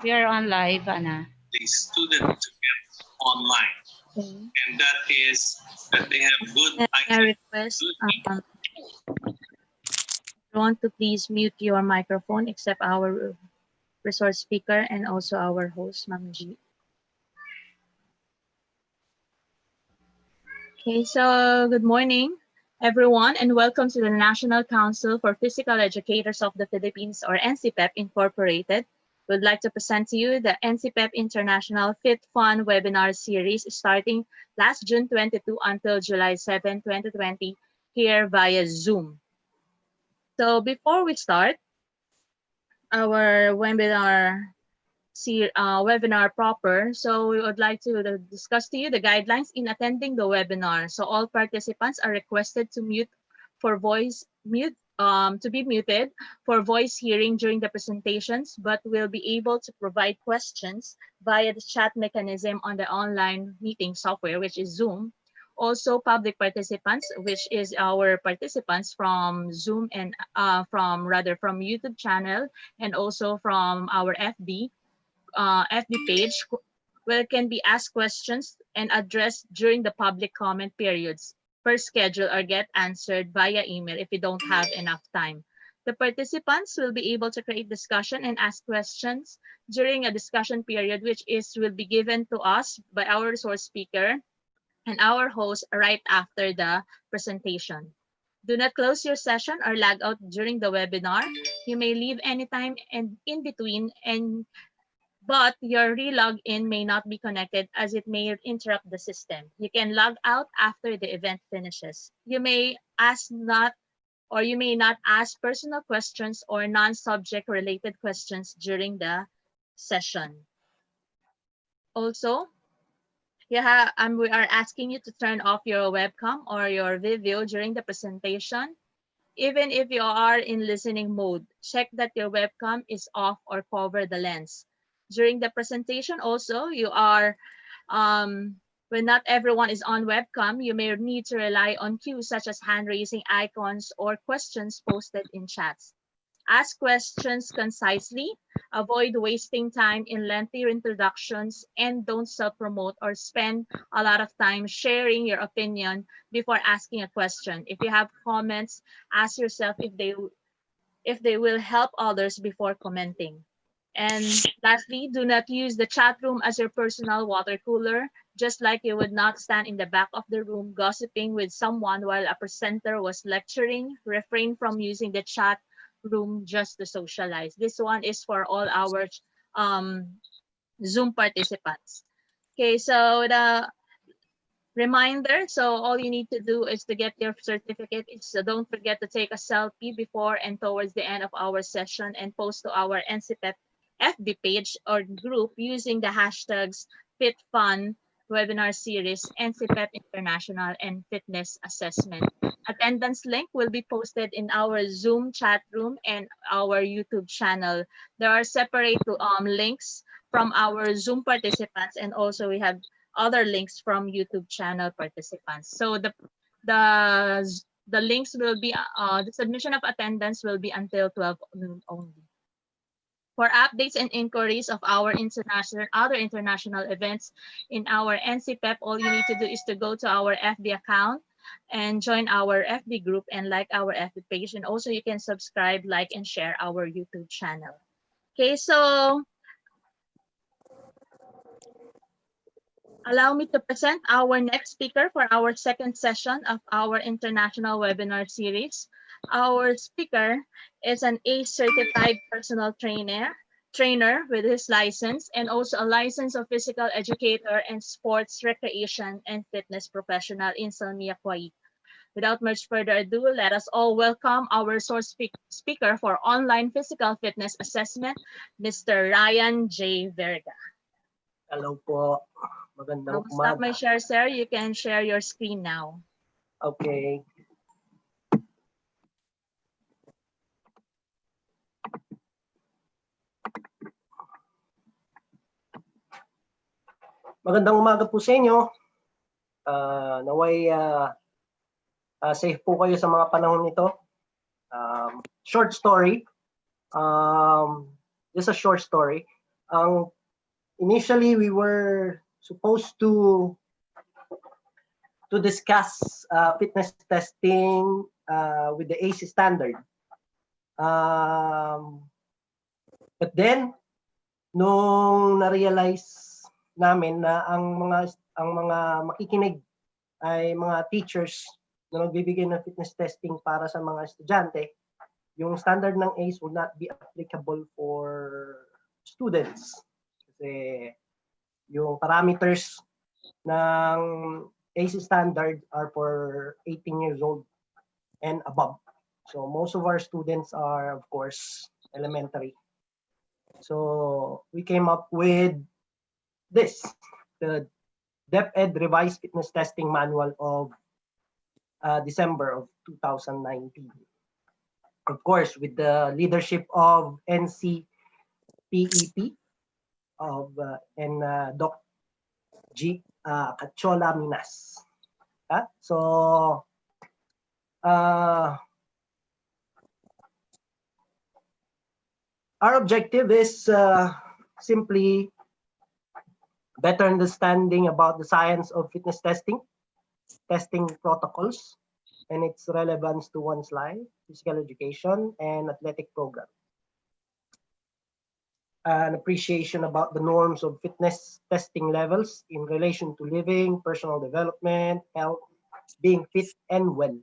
We are on live, Anna. The student to get online, and that is that they have good I request everyone to please mute your microphone except our resource speaker and also our host, Ma'am G. Okay, so good morning, everyone, and welcome to the National Council for Physical Educators of the Philippines, or NCPEP Incorporated. We'd like to present to you the NCPEP International Fit Fun webinar series starting last June 22 until July 7, 2020, here via Zoom. So before we start our webinar proper, so we would like to discuss to you the guidelines in attending the webinar. So all participants are requested to be muted for voice hearing during the presentations, but will be able to provide questions via the chat mechanism on the online meeting software, which is Zoom. Also, public participants, which is our participants from Zoom and from YouTube channel and also from our FB page, where can be asked questions and addressed during the public comment periods per schedule or get answered via email if you don't have enough time. The participants will be able to create discussion and ask questions during a discussion period, which will be given to us by our resource speaker and our host right after the presentation. Do not close your session or log out during the webinar. You may leave anytime and in between, but your relog in may not be connected as it may interrupt the system. You can log out after the event finishes. You may not ask personal questions or non-subject related questions during the session. Also, we are asking you to turn off your webcam or your video during the presentation. Even if you are in listening mode, check that your webcam is off or cover the lens. During the presentation also, when not everyone is on webcam, you may need to rely on cues such as hand raising icons or questions posted in chats. Ask questions concisely, avoid wasting time in lengthy introductions, and don't self-promote or spend a lot of time sharing your opinion before asking a question. If you have comments, ask yourself if they will help others before commenting. And lastly, do not use the chat room as your personal water cooler. Just like you would not stand in the back of the room gossiping with someone while a presenter was lecturing, refrain from using the chat room just to socialize. This one is for all our Zoom participants. Okay, so the reminder, so all you need to do is to get your certificate. So don't forget to take a selfie before and towards the end of our session and post to our NCPEP FB page or group using the hashtags FitFun webinar series, NCPEP International, and Fitness Assessment. Attendance link will be posted in our Zoom chat room and our YouTube channel. There are separate links from our Zoom participants, and also we have other links from YouTube channel participants. So the links will be the submission of attendance will be until 12 noon only. For updates and inquiries of our other international events in our NCPEP, all you need to do is to go to our FB account and join our FB group and like our FB page. And also you can subscribe, like, and share our YouTube channel. Okay, so allow me to present our next speaker for our second session of our international webinar series. Our speaker is an ACE certified personal trainer with his license and also a license of physical educator and sports recreation and fitness professional in Salmia, Kuwait. Without much further ado, let us all welcome our resource speaker for online physical fitness assessment, Mr. Ryan J. Verga. Hello po. Magandang umaga. Stop my share, sir. You can share your screen now. Okay. Magandang umaga po sa inyo. Naway safe po kayo sa mga panahon nito. Short story. Just a short story. Initially, we were supposed to discuss fitness testing with the AC standard. But then, nung na-realize namin na ang mga makikinig ay mga teachers na magbibigay ng fitness testing para sa mga estudyante, yung standard ng ACE would not be applicable for students. Kasi yung parameters ng ACE standard are for 18 years old and above. So most of our students are, of course, elementary. So we came up with this, the DepEd Revised Fitness Testing Manual of December of 2019. Of course, with the leadership of NCPEP and Doc G. Cachola Minas. So, our objective is simply better understanding about the science of fitness testing protocols, and its relevance to one's life, physical education, and athletic program. An appreciation about the norms of fitness testing levels in relation to living, personal development, health, being fit and well.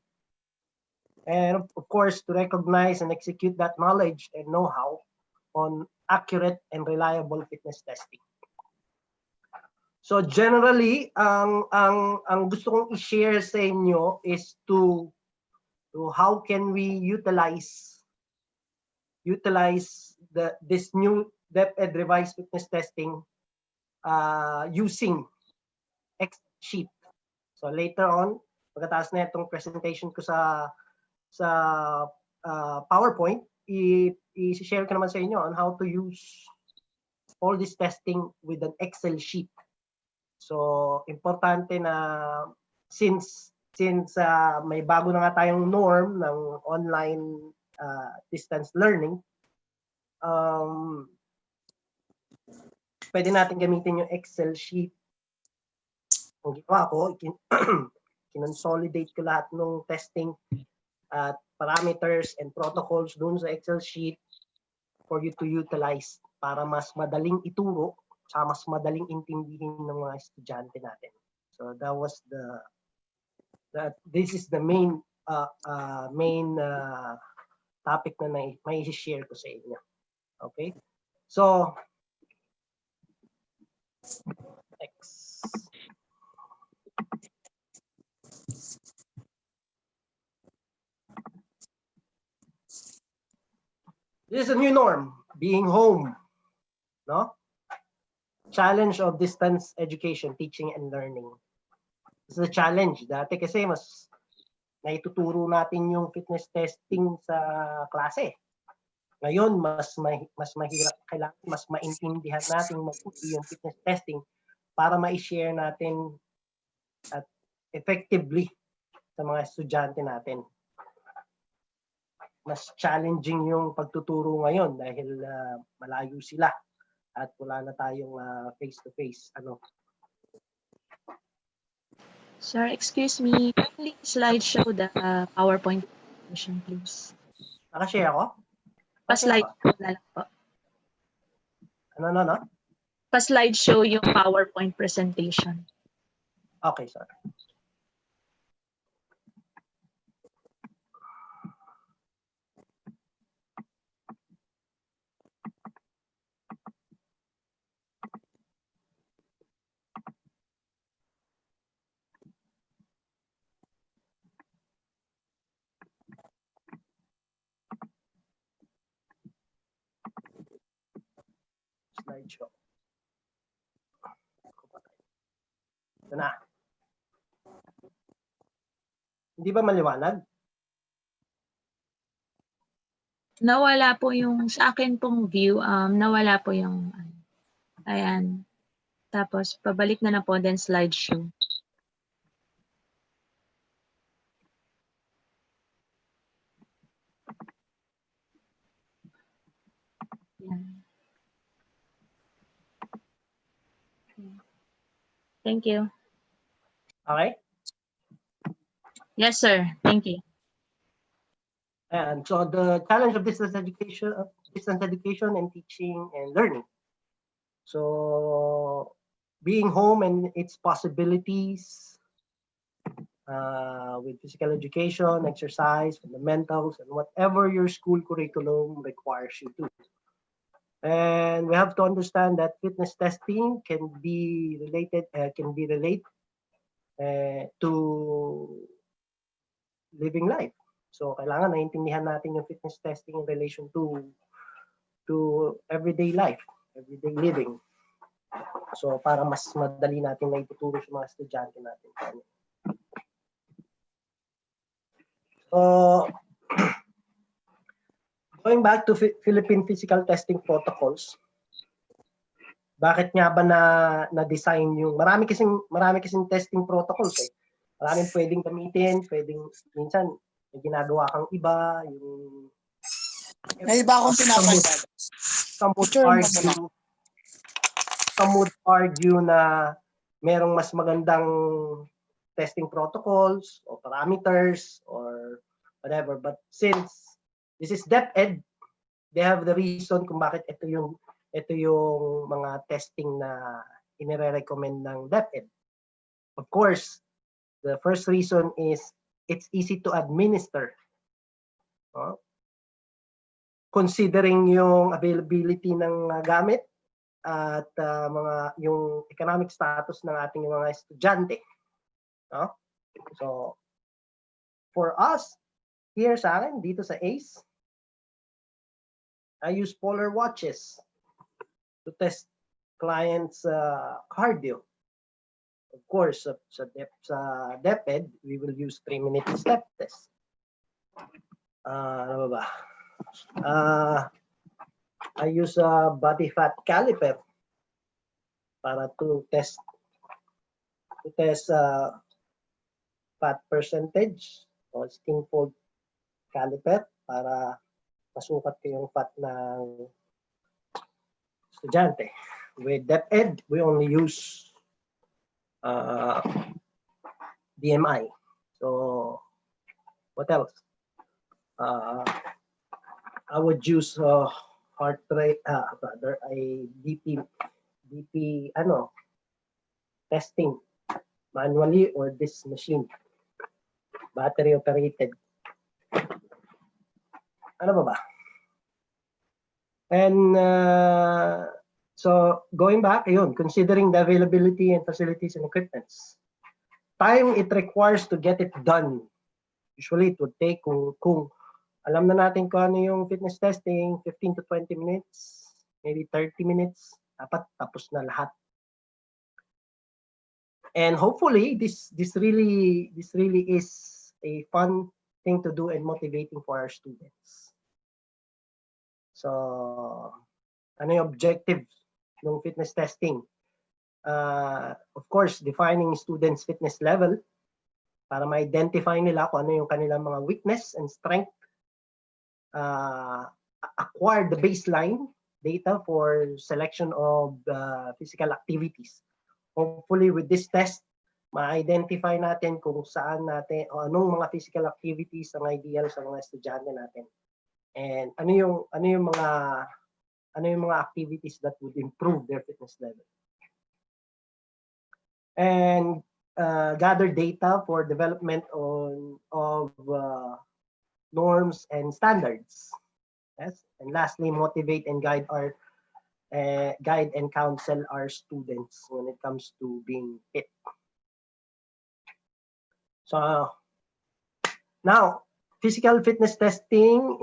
And of course, to recognize and execute that knowledge and know-how on accurate and reliable fitness testing. So generally, ang gusto kong i-share sa inyo is to how can we utilize this new DepEd revised fitness testing using Excel sheet. So later on, pagkatapos na itong presentation ko sa PowerPoint, i-share ko naman sa inyo on how to use all this testing with an Excel sheet. So importante na since may bago na nga tayong norm ng online distance learning, pwede natin gamitin yung Excel sheet. Ang ginawa ko, kinonsolidate ko lahat ng testing at parameters and protocols dun sa Excel sheet for you to utilize para mas madaling ituro sa mas madaling intindihin ng mga estudyante natin. So that was this is the main topic na may share ko sa inyo. Okay? So next. This is a new norm, being home, no? Challenge of distance education, teaching and learning. This is a challenge. Dati kasi mas naituturo natin yung fitness testing sa klase. Ngayon, mas mahirap, kailangan mas maintindihan natin mabuti yung fitness testing para ma-share natin at effectively sa mga estudyante natin. Mas challenging yung pagtuturo ngayon dahil malayo sila at wala na tayong face-to-face. Sir, excuse me, kindly slideshow the PowerPoint presentation, please. Naka-share ako? Pa-slideshow na lang po. Ano? Pa-slideshow yung PowerPoint presentation. Okay, sorry. Slideshow. Ito na. Hindi ba maliwanag? Nawala po yung, sa akin pong view, nawala po yung, ayan. Tapos, pabalik na po, then slideshow. Yan. Thank you. Okay? Yes, sir. Thank you. And so the challenge of distance education and teaching and learning. So being home and its possibilities with physical education, exercise, fundamentals, and whatever your school curriculum requires you to. And we have to understand that fitness testing can be related to living life. So kailangan naiintindihan natin yung fitness testing in relation to everyday life, everyday living. So para mas madali natin maituturo sa mga estudyante natin. So going back to Philippine physical testing protocols, bakit nga ba na-design yung marami kasing testing protocols eh. Maraming pwedeng gamitin, minsan may ginagawa kang iba, yung May iba akong pinapanood. Some would argue na merong mas magandang testing protocols or parameters or whatever. But since this is DepEd, they have the reason kung bakit ito yung mga testing na inire-recommend ng DepEd. Of course, the first reason is it's easy to administer. Considering yung availability ng gamit at yung economic status ng ating mga estudyante. So, for us, here sa akin, dito sa ACE, I use polar watches to test clients' cardio. Of course, sa DepEd, we will use 3-minute step test. Ano ba? I use a body fat caliper para to test fat percentage o skin fold caliper para masukat ko yung fat ng estudyante. With DepEd, we only use BMI. So, what else? I would use heart rate, rather a BP testing manually or this machine, battery operated. Ano ba? And so going back, considering the availability and facilities and equipments, time it requires to get it done. Usually it would take kung alam na natin kung ano yung fitness testing, 15 to 20 minutes, maybe 30 minutes, dapat tapos na lahat. And hopefully this really is a fun thing to do and motivating for our students. So, ano yung objective ng fitness testing? Of course, defining students' fitness level para ma-identify nila kung ano yung kanilang mga weakness and strength. Acquire the baseline data for selection of physical activities. Hopefully with this test, ma-identify natin kung saan natin o anong mga physical activities ang ideal sa mga estudyante natin. And ano yung mga activities that would improve their fitness level. And gather data for development of norms and standards. Yes, and lastly, motivate and guide and counsel our students when it comes to being fit. So now, physical fitness testing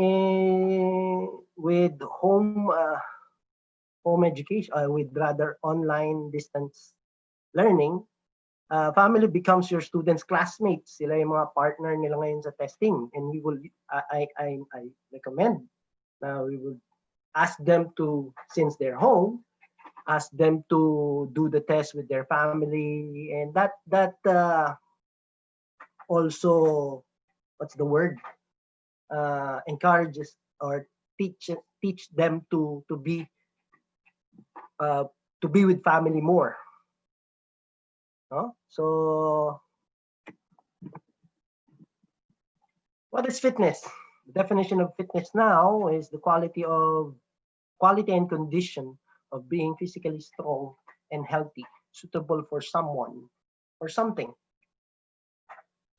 with home education, with rather online distance learning. Family becomes your students' classmates. Sila yung mga partner nila ngayon sa testing, and I recommend na we will ask them to, since they're home, ask them to do the test with their family, and that also, what's the word? Encourages or teach them to be with family more. No? So, what is fitness? The definition of fitness now is the quality and condition of being physically strong and healthy, suitable for someone or something.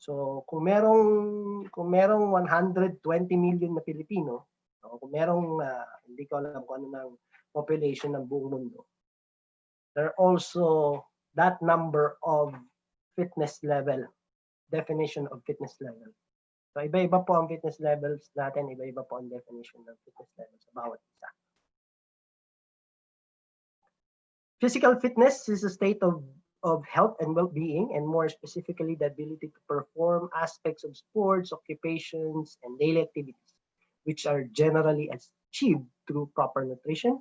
So, kung merong 120 million na Pilipino, o kung merong hindi ko alam kung ano ng population ng buong mundo, there are also that number of fitness level, definition of fitness level. So, iba-iba po ang fitness levels natin, iba-iba po ang definition ng fitness levels sa bawat isa. Physical fitness is a state of health and well-being, and more specifically, the ability to perform aspects of sports, occupations, and daily activities, which are generally achieved through proper nutrition,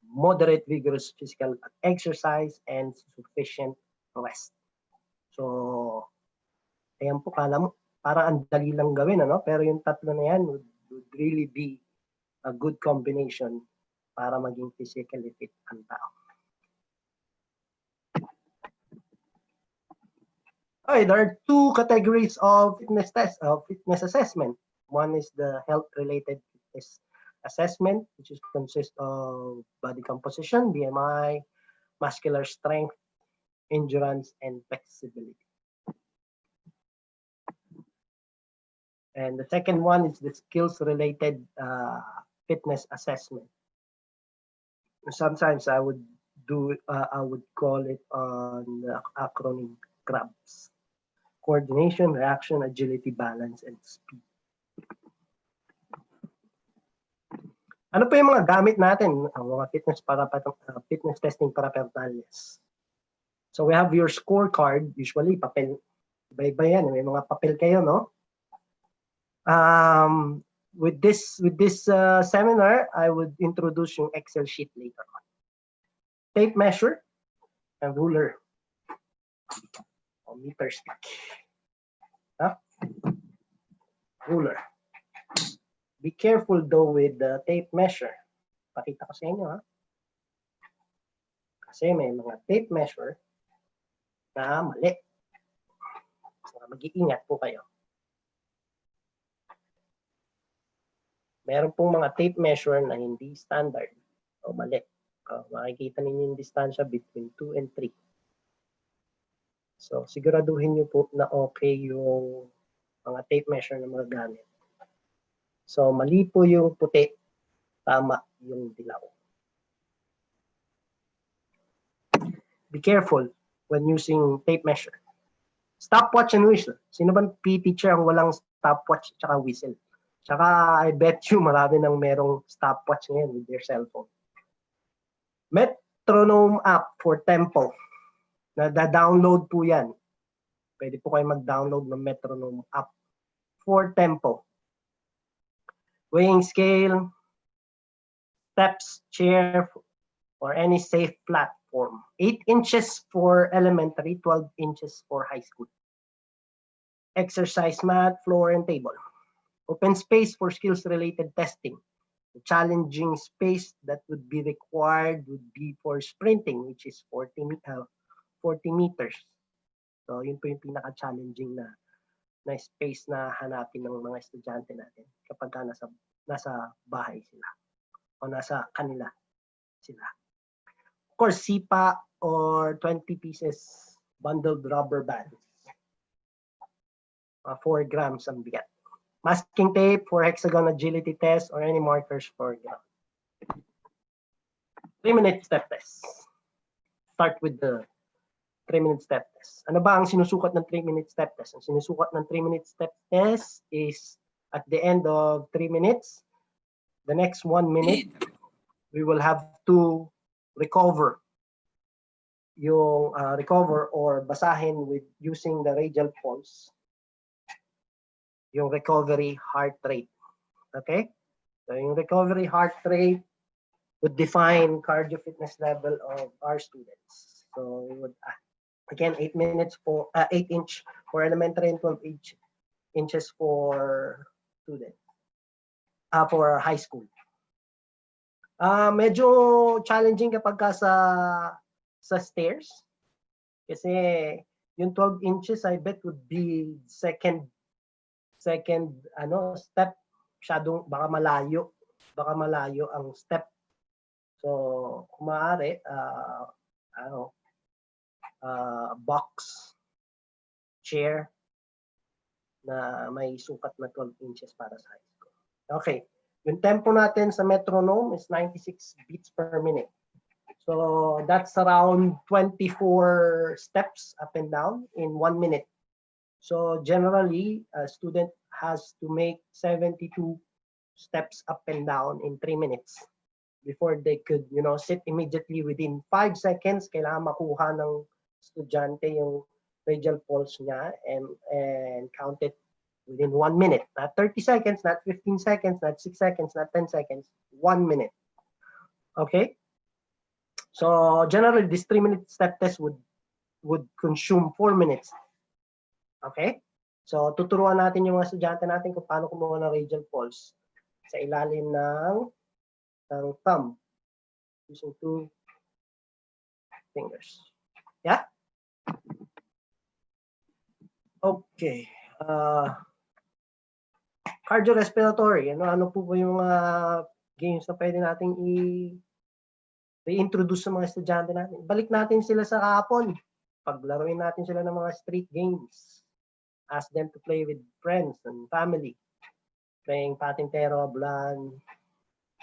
moderate vigorous physical exercise, and sufficient rest. So, ayan po, kala mo, parang ang dali lang gawin, ano? Pero yung tatlo na yan would really be a good combination para maging physically fit ang tao. Okay, there are two categories of fitness assessment. One is the health-related fitness assessment, which consists of body composition, BMI, muscular strength, endurance, and flexibility. And the second one is the skills-related fitness assessment. Sometimes I would call it on the acronym CRABS: coordination, reaction, agility, balance, and speed. Ano pa yung mga gamit natin, ang mga fitness testing paraphernalias? So we have your scorecard, usually papel, iba-iba yan, may mga papel kayo, no? With this seminar, I would introduce yung Excel sheet later on. Tape measure and ruler, or meter stick. Ruler. Be careful though with the tape measure. Pakita ko sa inyo, ha? Kasi may mga tape measure na mali. So, mag-iingat po kayo. Meron pong mga tape measure na hindi standard o mali. Makikita ninyo yung distansya between 2 and 3. So, siguraduhin nyo po na okay yung mga tape measure na mga gamit. So, mali po yung puti, tama yung dilaw. Be careful when using tape measure. Stopwatch and whistle. Sino bang PE teacher ang walang stopwatch at whistle? Tsaka I bet you marami nang merong stopwatch ngayon with their cellphone. Metronome app for tempo. Nada-download po yan. Pwede po kayo mag-download ng metronome app for tempo. Weighing scale, steps, chair, or any safe platform. 8 inches for elementary, 12 inches for high school. Exercise mat, floor, and table. Open space for skills-related testing. The challenging space that would be required would be for sprinting, which is 40 meters. So, yun po yung pinaka-challenging na space na hanapin ng mga estudyante natin kapag nasa bahay sila o nasa kanila sila. Of course, sipa or 20 pieces bundled rubber bands. 4 grams ang bigat. Masking tape for hexagon agility test or any markers for ground. 3-minute step test. Start with the 3-minute step test. Ano ba ang sinusukat ng 3-minute step test? Ang sinusukat ng 3-minute step test is at the end of 3 minutes, the next 1 minute, we will have to recover. Yung recover or basahin with using the radial pulse. Yung recovery heart rate. Okay? So yung recovery heart rate would define cardio fitness level of our students. So we would again 8 minutes for 8 inch for elementary and 12 inches for student. For high school. Medyo challenging kapag sa stairs. Kasi yung 12 inches, I bet would be second step. Masyadong, baka malayo ang step. So, kung maaari, box, chair, na may sukat na 12 inches para sa high school. Okay. Yung tempo natin sa metronome is 96 beats per minute. So that's around 24 steps up and down in 1 minute. So generally, a student has to make 72 steps up and down in 3 minutes before they could, sit immediately within 5 seconds. Kailangan makuha ng estudyante yung radial pulse niya and count it within 1 minute. Not 30 seconds, not 15 seconds, not 6 seconds, not 10 seconds, 1 minute. Okay? So generally, this 3-minute step test would consume 4 minutes. Okay? So tuturuan natin yung mga estudyante natin kung paano kumuha ng radial pulse sa ilalim ng thumb using 2 fingers. Yeah? Okay. Cardiorespiratory. Ano po yung mga games na pwede nating i-introduce sa mga estudyante natin? Balik natin sila sa kahapon. Paglaruin natin sila ng mga street games. Ask them to play with friends and family. Playing patintero, blan.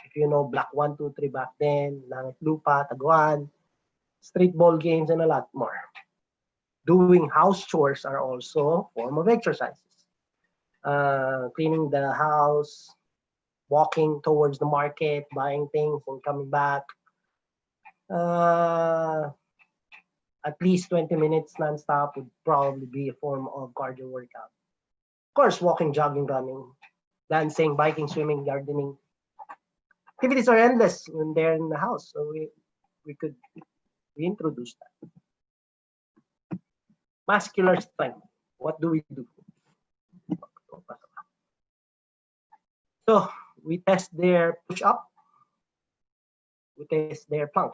If you know Block 1, 2, 3 back then, Langit Lupa, Taguan, street ball games, and a lot more. Doing house chores are also a form of exercises. Cleaning the house, walking towards the market, buying things and coming back. At least 20 minutes non-stop would probably be a form of cardio workout. Of course, walking, jogging, running, dancing, biking, swimming, gardening. Activities are endless when they're in the house, so we could reintroduce that. Muscular strength. What do we do? So we test their push-up. We test their plank.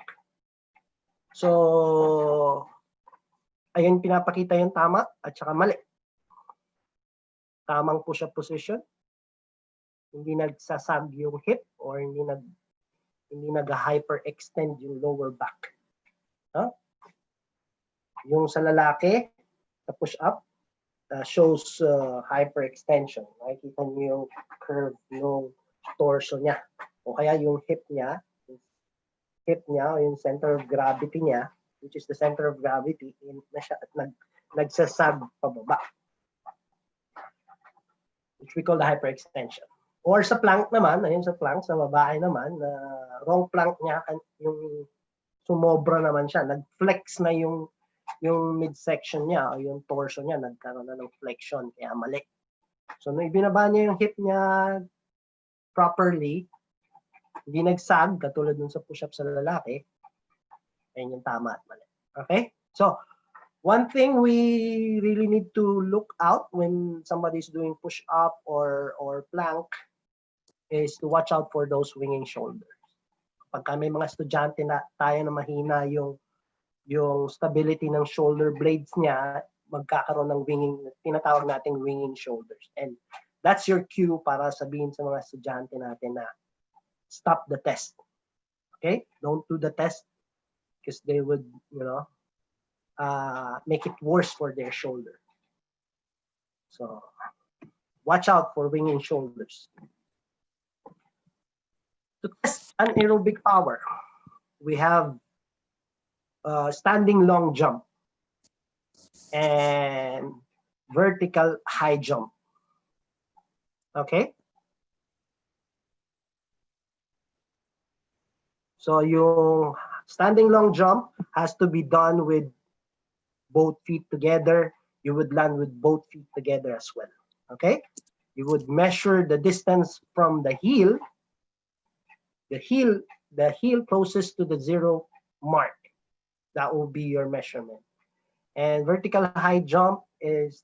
So, ayun pinapakita yung tama at saka mali. Tamang push-up position. Hindi nagsasag yung hip or hindi nag-hyperextend yung lower back. Yung sa lalaki, sa push-up, shows hyperextension. Nakikita niyo yung curve ng torso niya. O kaya yung hip niya, o yung center of gravity niya, which is the center of gravity, nagsasag pababa. Which we call the hyperextension. Or sa plank naman, ayun sa plank, sa babae naman, wrong plank niya, yung sumobra naman siya, nag-flex na yung midsection niya o yung torso niya, nagkaroon na ng flexion, kaya mali. So, nung ibinaba niya yung hip niya properly, hindi nagsag, katulad dun sa push-up sa lalaki, ayun yung tama at mali. Okay? So, one thing we really need to look out when somebody's doing push-up or plank is to watch out for those winging shoulders. Pagka may mga estudyante na tayo na mahina yung stability ng shoulder blades niya, magkakaroon ng winging, tinatawag nating winging shoulders. And that's your cue para sabihin sa mga estudyante natin na stop the test. Okay? Don't do the test because they would, make it worse for their shoulder. So, watch out for winging shoulders. To test anaerobic power, we have standing long jump and vertical high jump. Okay? So yung standing long jump has to be done with both feet together. You would land with both feet together as well. Okay? You would measure the distance from the heel closest to the 0 mark. That will be your measurement. And vertical high jump is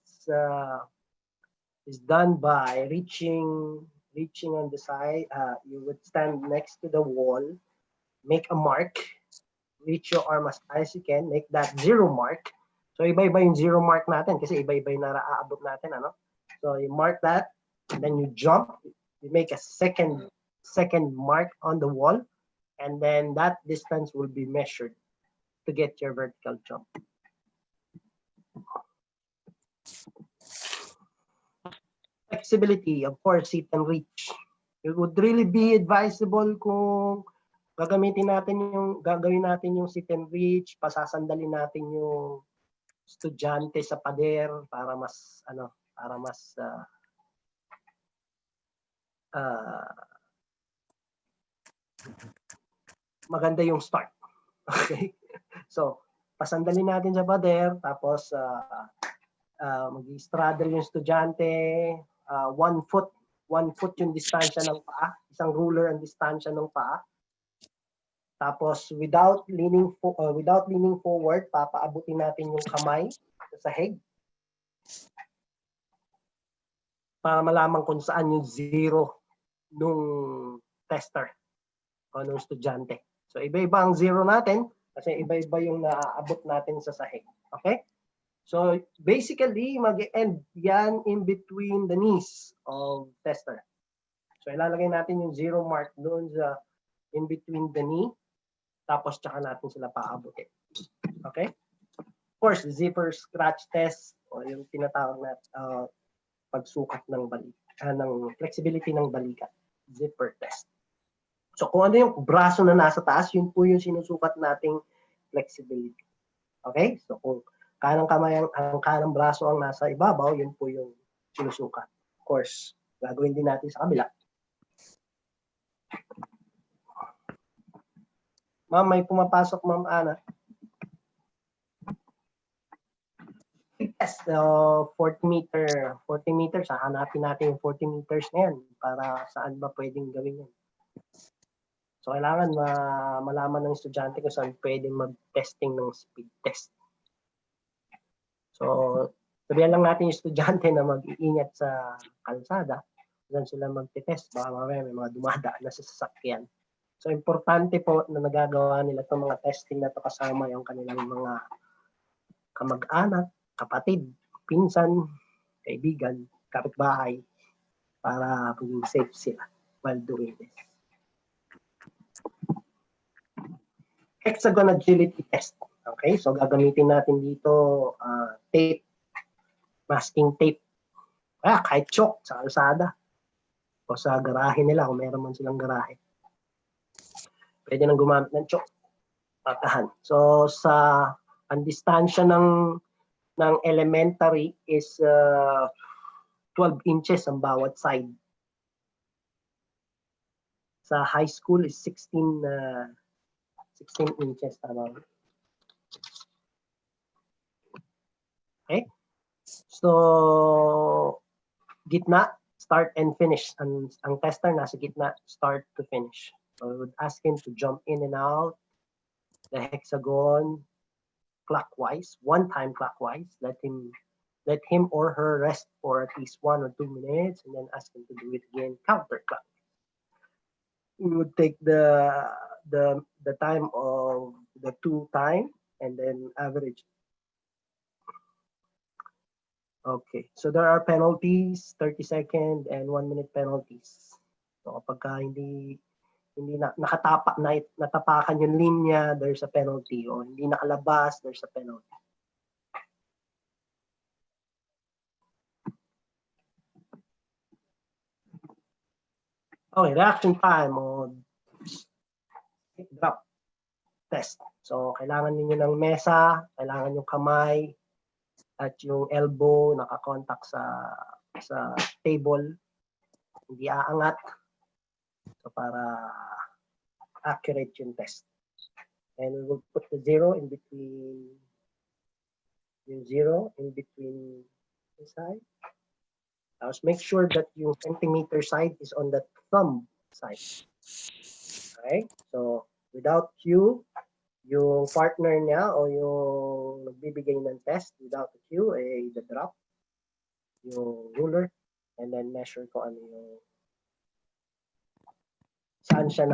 done by reaching on the side. You would stand next to the wall, make a mark, reach your arm as high as you can, make that 0 mark, So iba-iba yung zero mark natin kasi iba-iba yung naaabot natin, ano? So you mark that, and then you jump, you make a second mark on the wall, and then that distance will be measured to get your vertical jump. Flexibility, of course, sit and reach. It would really be advisable kung gagawin natin yung sit and reach, pasasandalin natin yung estudyante sa pader para mas maganda yung start. Okay? So, pasandalin natin sa pader, tapos mag-straddle yung estudyante, 1 foot yung distansya ng paa, isang ruler ang distansya ng paa. Tapos without leaning forward, papaabutin natin yung kamay sa sahig para malaman kung saan yung zero nung tester o nung estudyante. So iba-iba ang zero natin kasi iba-iba yung naaabot natin sa sahig. Okay? So basically, mag-end yan in between the knees of tester. So ilalagay natin yung zero mark doon sa in between the knee. Tapos tsaka natin sila paabutin. Okay? Of course, zipper scratch test o yung tinatawag na pagsukat ng ng flexibility ng balikat. Zipper test. So kung ano yung braso na nasa taas, yun po yung sinusukat nating flexibility. Okay? So kung kanang kamay ang kanang braso ang nasa ibabaw, yun po yung sinusukat. Of course, gagawin din natin sa kabila. Ma'am, may pumapasok, Ma'am Ana. Yes, 40 meters. Hanapin natin yung 40 meters na yan para saan ba pwedeng gawin yan. So, kailangan malaman ng estudyante kung saan pwedeng mag-testing ng speed test. So, sabihan lang natin yung estudyante na mag-iingat sa kalsada. Saan sila mag-test. Baka mamaya may mga dumadaan na sa sasakyan. So, importante po na nagagawa nila itong mga testing na ito kasama yung kanilang mga kamag-anak, kapatid, pinsan, kaibigan, kapitbahay para maging safe sila while doing this. Hexagon agility test. Okay, so gagamitin natin dito tape, masking tape. Kahit chalk sa kalsada o sa garahe nila kung meron man silang garahe. Pwede nang gumamit ng chalk. Patahan. So ang distansya ng elementary is 12 inches ang bawat side. Sa high school is 16 inches. Tama. Okay? So gitna, start and finish. Ang tester nasa gitna, start to finish. So I would ask him to jump in and out the hexagon clockwise, one time clockwise. Let him or her rest for at least 1 or 2 minutes, and then ask him to do it again counterclockwise. We would take the time of the 2 time and then average. Okay, so there are penalties, 30-second and 1-minute penalties. So kapag hindi natapakan yung linya, there's a penalty. O hindi nakalabas, there's a penalty. Okay, reaction time o drop test. So kailangan niyo ng mesa, kailangan yung kamay at yung elbow nakakontak sa table. Hindi aangat. So para accurate yung test. And we will put the zero in between the side. Tapos make sure that yung centimeter side is on the thumb side. Okay? So without cue, yung partner niya o yung nagbibigay ng test without the cue, the drop, yung ruler, and then measure ko ano yung saan niya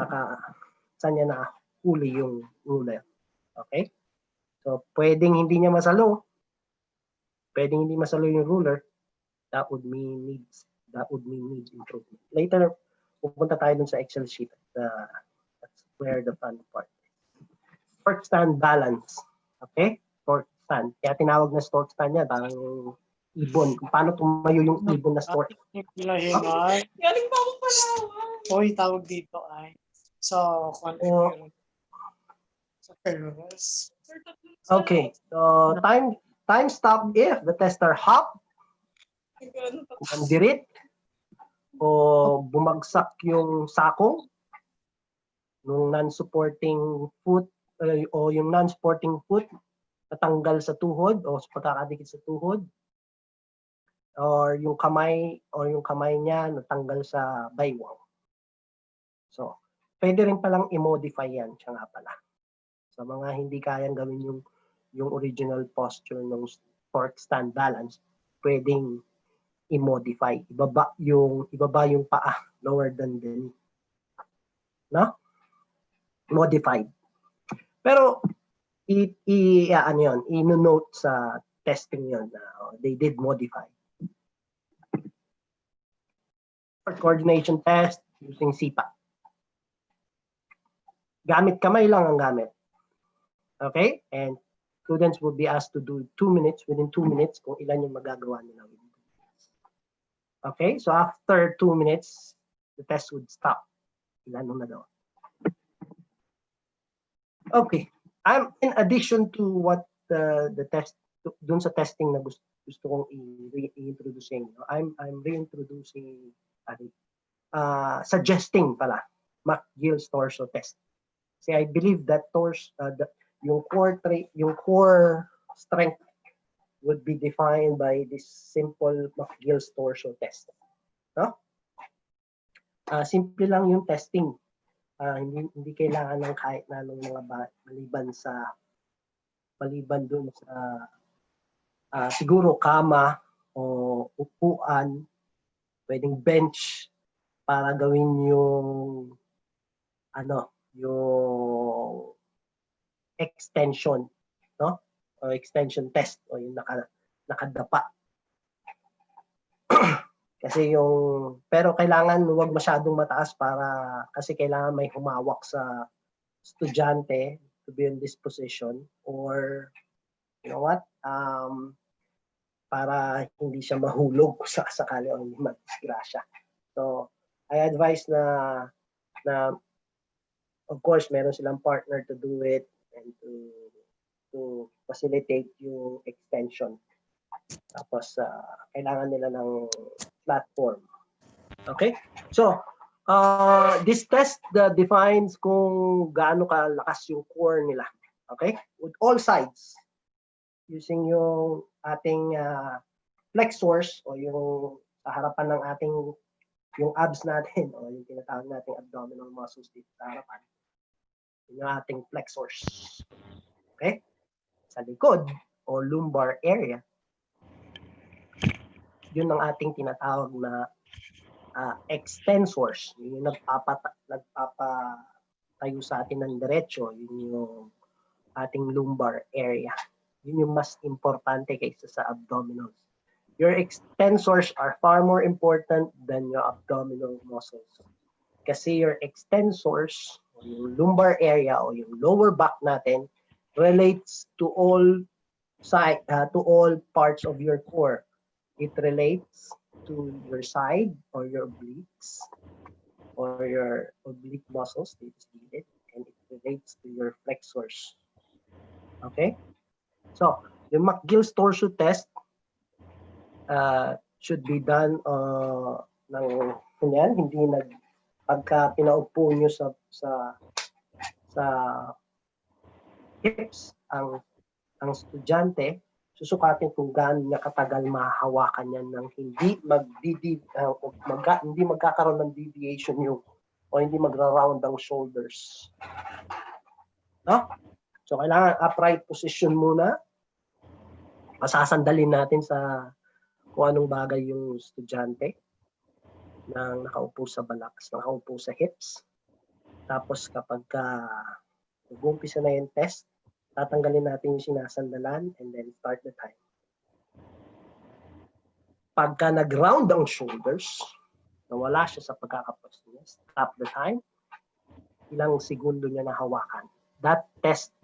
nakahuli yung ruler. Okay? So, pwedeng hindi niya masalo pwedeng hindi masalo yung ruler, that would mean needs improvement. Later, pupunta tayo dun sa Excel sheet. That's where the fun part. Torque stand balance. Okay? Torque stand. Kaya tinawag na torque stand niya, parang ibon. Kung paano tumayo yung ibon na torque. Galing pa ako Palawan. Hoy, tawag dito ay. So, Okay. So, time stop if the tester hop, mandirit, o bumagsak yung sakong nung non-supporting foot o yung non-supporting foot natanggal sa tuhod o pagkakadikit sa tuhod, or yung kamay niya natanggal sa baywang. So, pwede rin palang i-modify yan siya nga pala. Sa mga hindi kayang gawin yung original posture ng torque stand balance, pwedeng i-modify. Ibaba yung paa, lower than the knee. No? Modified. Pero i-note sa testing yon na they did modify. For coordination test using CPAP. Gamit kamay lang ang gamit. Okay? And students will be asked to do within 2 minutes kung ilan yung magagawa nila. Okay? So after 2 minutes, the test would stop. Ilan nung nagawa. Okay. In addition to what the test, dun sa testing na gusto kong i-introduce inyo, I'm reintroducing, suggesting pala, McGill's torso test. See, I believe that yung core strength would be defined by this simple McGill's torso test. No? Simple lang yung testing. Hindi kailangan ng kahit na anong mga maliban dun sa siguro kama o upuan, pwedeng bench para gawin yung yung extension, no? O extension test o yung nakadapa. Kasi pero kailangan huwag masyadong mataas kasi kailangan may humawak sa estudyante to be in this position, or you know what, para hindi siya mahulog sa sakali o hindi magdisgrasya. So I advise na of course meron silang partner to do it and to facilitate yung extension. Tapos kailangan nila ng platform. Okay? So, this test defines kung gaano kalakas yung core nila. Okay? With all sides. Using yung ating flexors o yung sa harapan ng ating yung abs natin o yung tinatawag nating abdominal muscles dito sa harapan. Yung ating flexors. Okay? Sa likod o lumbar area, yun ang ating tinatawag na extensors. Yun yung nagpapatayo sa atin ng diretso. Yun yung ating lumbar area. Yun yung mas importante kaysa sa abdominals. Your extensors are far more important than your abdominal muscles. Kasi your extensors, yung lumbar area o yung lower back natin, relates to all parts of your core. It relates to your side or your obliques or your oblique muscles, and it relates to your flexors. Okay? So, yung McGill's torso test should be done hindi pagka pinaupo nyo sa hips ang estudyante, susukatin kung gaano niya katagal mahahawakan yan ng hindi magkakaroon ng deviation o hindi magra-round ang shoulders. No? So kailangan upright position muna. Pasasandalin natin sa kung anong bagay yung estudyante nang nakaupo sa balaks, nakaupo sa hips. Tapos kapag nag-umpisa na yung test, tatanggalin natin yung sinasandalan and then start the time. Pagka nag-round ang shoulders, nawala siya sa pagkakapos niya, stop the time, ilang segundo niya nahawakan. That test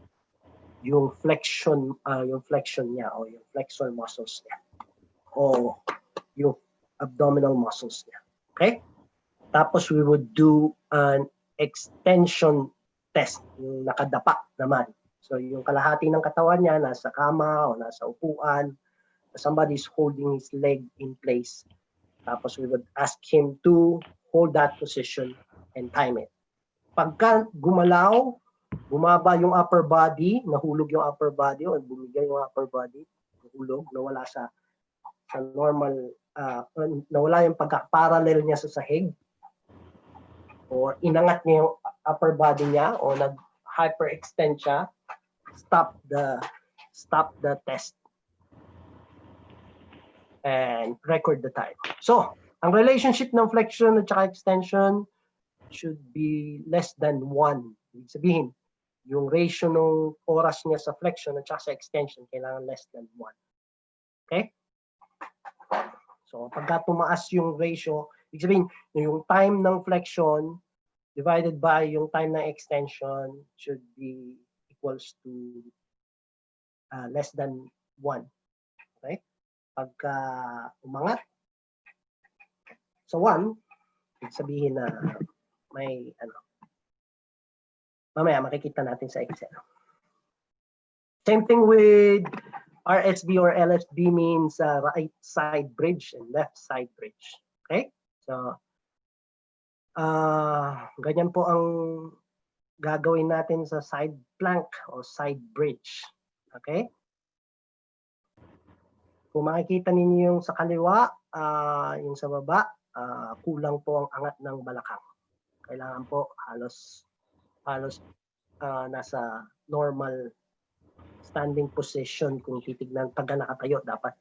yung flexion niya o yung flexor muscles niya o yung abdominal muscles niya. Okay? Tapos we would do an extension test, yung nakadapa naman. So yung kalahati ng katawan niya nasa kama o nasa upuan, somebody's holding his leg in place. Tapos we would ask him to hold that position and time it. Pagka gumalaw, bumaba yung upper body, nahulog yung upper body o bumigay yung upper body, nahulog, nawala sa normal, nawala yung pagka-parallel niya sa sahig, or inangat niya yung upper body niya o nag-hyperextend siya, stop the test and record the time. So, ang relationship ng flexion at saka extension should be less than 1. Ibig sabihin, yung ratio ng oras niya sa flexion at saka sa extension kailangan less than 1. Okay? So, pagka tumaas yung ratio, ibig sabihin, yung time ng flexion divided by yung time ng extension should be equals to less than 1. Okay? Pagka umangat sa 1, ibig sabihin na may mamaya makikita natin sa Excel. Same thing with RSB or LSB means right side bridge and left side bridge. Okay? So, ganyan po ang gagawin natin sa side plank o side bridge. Okay? Kung makikita ninyo yung sa kaliwa, yung sa baba, kulang po ang angat ng balakang. Kailangan po halos nasa normal standing position. Kung titignan pagka nakatayo, dapat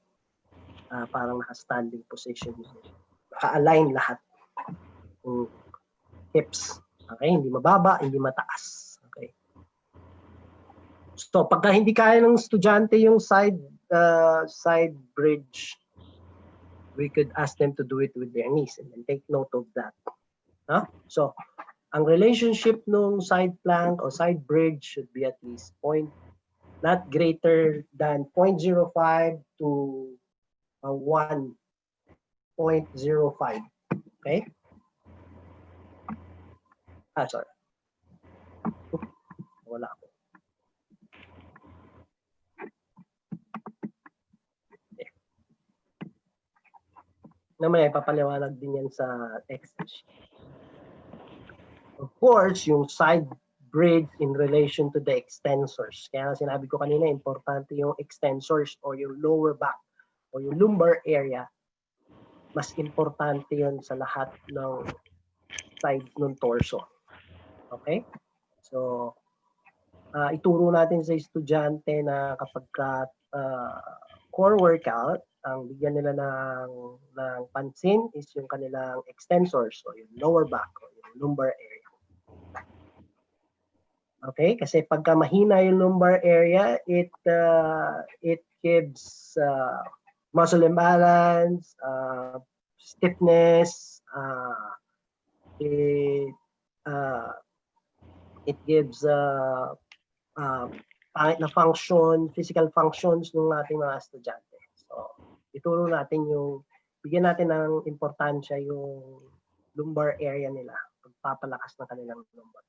parang naka-standing position. Naka-align lahat. Hips. Okay? Hindi mababa, hindi mataas. Okay? So, pagka hindi kaya ng estudyante yung side bridge, we could ask them to do it with their knees and then take note of that. Huh? So, ang relationship ng side plank or side bridge should be at least not greater than 0.05 to 1.05. Okay? Sorry. Wala ako. Okay. Namaya, ipapaliwanag din yan sa Excel sheet. Of course, yung side bridge in relation to the extensors. Kaya sinabi ko kanina, importante yung extensors or yung lower back o yung lumbar area. Mas importante yun sa lahat ng sides ng torso. Okay? So, ituro natin sa estudyante na kapag core workout, ang bigyan nila ng pansin is yung kanilang extensors o yung lower back o yung lumbar area. Okay? Kasi pagka mahina yung lumbar area, it gives muscle imbalance, stiffness, it gives pangit na function, physical functions ng ating mga estudyante. So, ituro natin bigyan natin ng importansya yung lumbar area nila, pagpapalakas ng kanilang lumbar.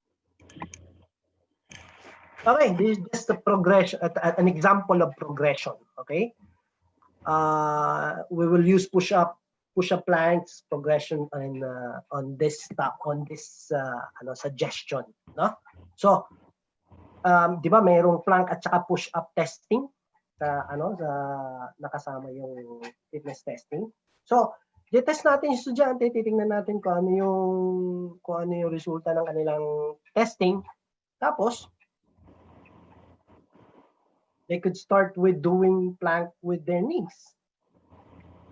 Okay, this is just a progression, an example of progression. Okay, we will use push-up planks progression on this suggestion. No, so di ba mayroong plank at saka push-up testing sa nakasama yung fitness testing. So, i-test natin yung estudyante, titingnan natin kung ano yung resulta ng kanilang testing. Tapos, they could start with doing plank with their knees.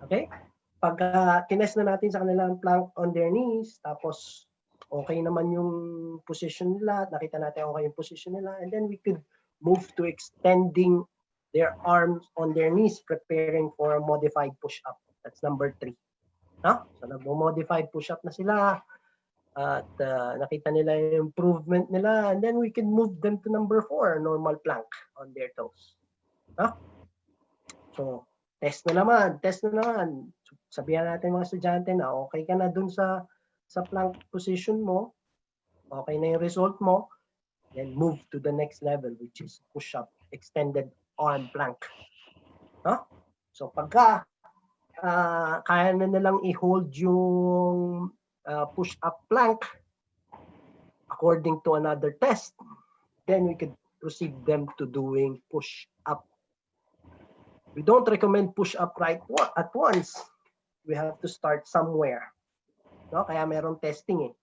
Okay? Pagka tinest na natin sa kanilang plank on their knees, tapos okay naman yung position nila, nakita natin okay yung position nila, and then we could move to extending their arms on their knees, preparing for a modified push-up. That's number 3. No? So nag-modify push-up na sila at nakita nila yung improvement nila, and then we can move them to number 4, normal plank on their toes. No? So test na naman. Sabihan natin mga estudyante na okay ka na dun sa plank position mo, okay na yung result mo, then move to the next level, which is push-up, extended arm plank. No? So pagka kaya na nilang i-hold yung push-up plank according to another test, then we could proceed them to doing push-up. We don't recommend push-up right at once. We have to start somewhere. No? Kaya merong testing eh.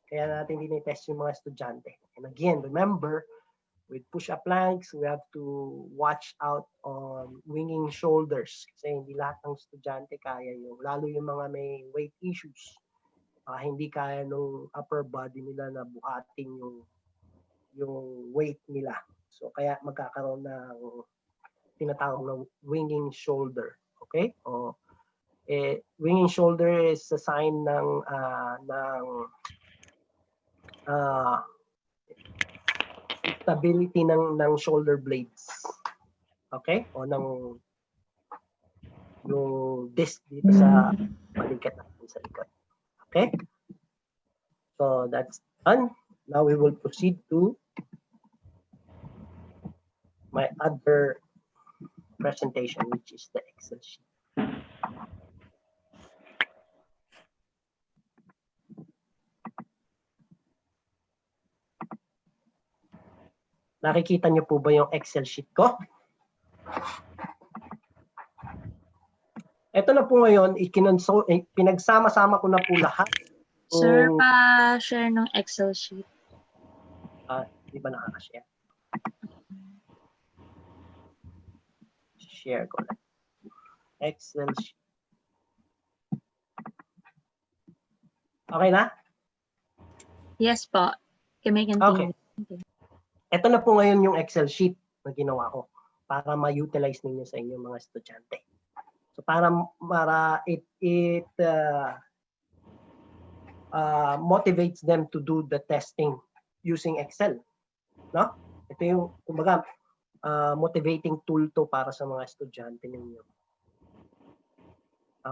Kaya natin tinitest yung mga estudyante. And again, remember, with push-up planks, we have to watch out on winging shoulders. Kasi hindi lahat ng estudyante kaya yung, lalo yung mga may weight issues. Hindi kaya nung upper body nila na buhatin yung weight nila. So kaya magkakaroon ng tinatawag ng winging shoulder. Okay? Winging shoulder is a sign ng stability ng shoulder blades. Okay? O ng yung disc dito sa balikat natin sa likod. Okay? So that's done. Now we will proceed to my other presentation, which is the Excel sheet. Nakikita niyo po ba yung Excel sheet ko? Ito na po ngayon, pinagsama-sama ko na po lahat. Sir, share ng Excel sheet. Di ba nakaka-share? Share ko lang. Excel sheet. Okay na? Yes po. Can we continue? Okay. Ito na po ngayon yung Excel sheet na ginawa ko para ma-utilize ninyo sa inyong mga estudyante. So para it motivates them to do the testing using Excel. No? Ito yung kumbaga motivating tool to para sa mga estudyante ninyo.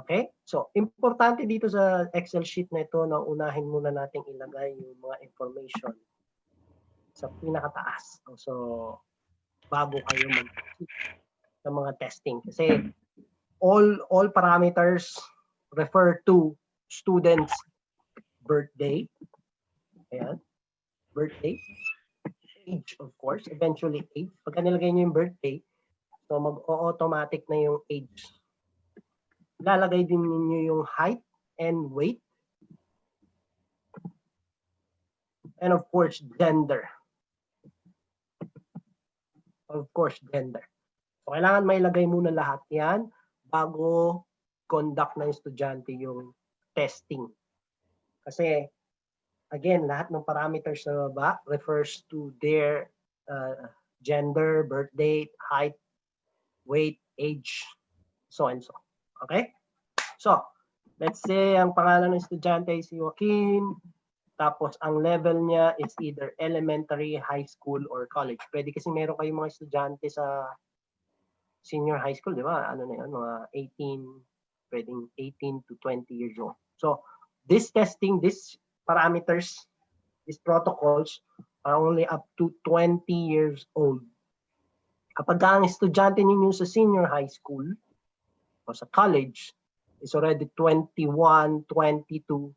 Okay? So importante dito sa Excel sheet na ito na unahin muna nating ilagay yung mga information sa pinakataas. So, bago kayo mag-check sa mga testing. Kasi all parameters refer to students' birthday. Ayan. Birthday. Age, of course. Eventually, age. Pagka nilagay nyo yung birthday, so mag-automatic na yung age. Lalagay din ninyo yung height and weight. And of course, gender. Of course, gender. So, kailangan mailagay muna lahat yan bago conduct ng estudyante yung testing. Kasi, again, lahat ng parameters na baba refers to their gender, birth date, height, weight, age, so and so. Okay? So, let's say ang pangalan ng estudyante ay si Joaquin. Tapos, ang level niya is either elementary, high school, or college. Pwede kasi meron kayong mga estudyante sa senior high school, di ba? Ano na yun? Mga 18, pwedeng 18 to 20 years old. So, this testing, these parameters, these protocols are only up to 20 years old. Kapag ang estudyante ninyo sa senior high school o sa college is already 21, 22,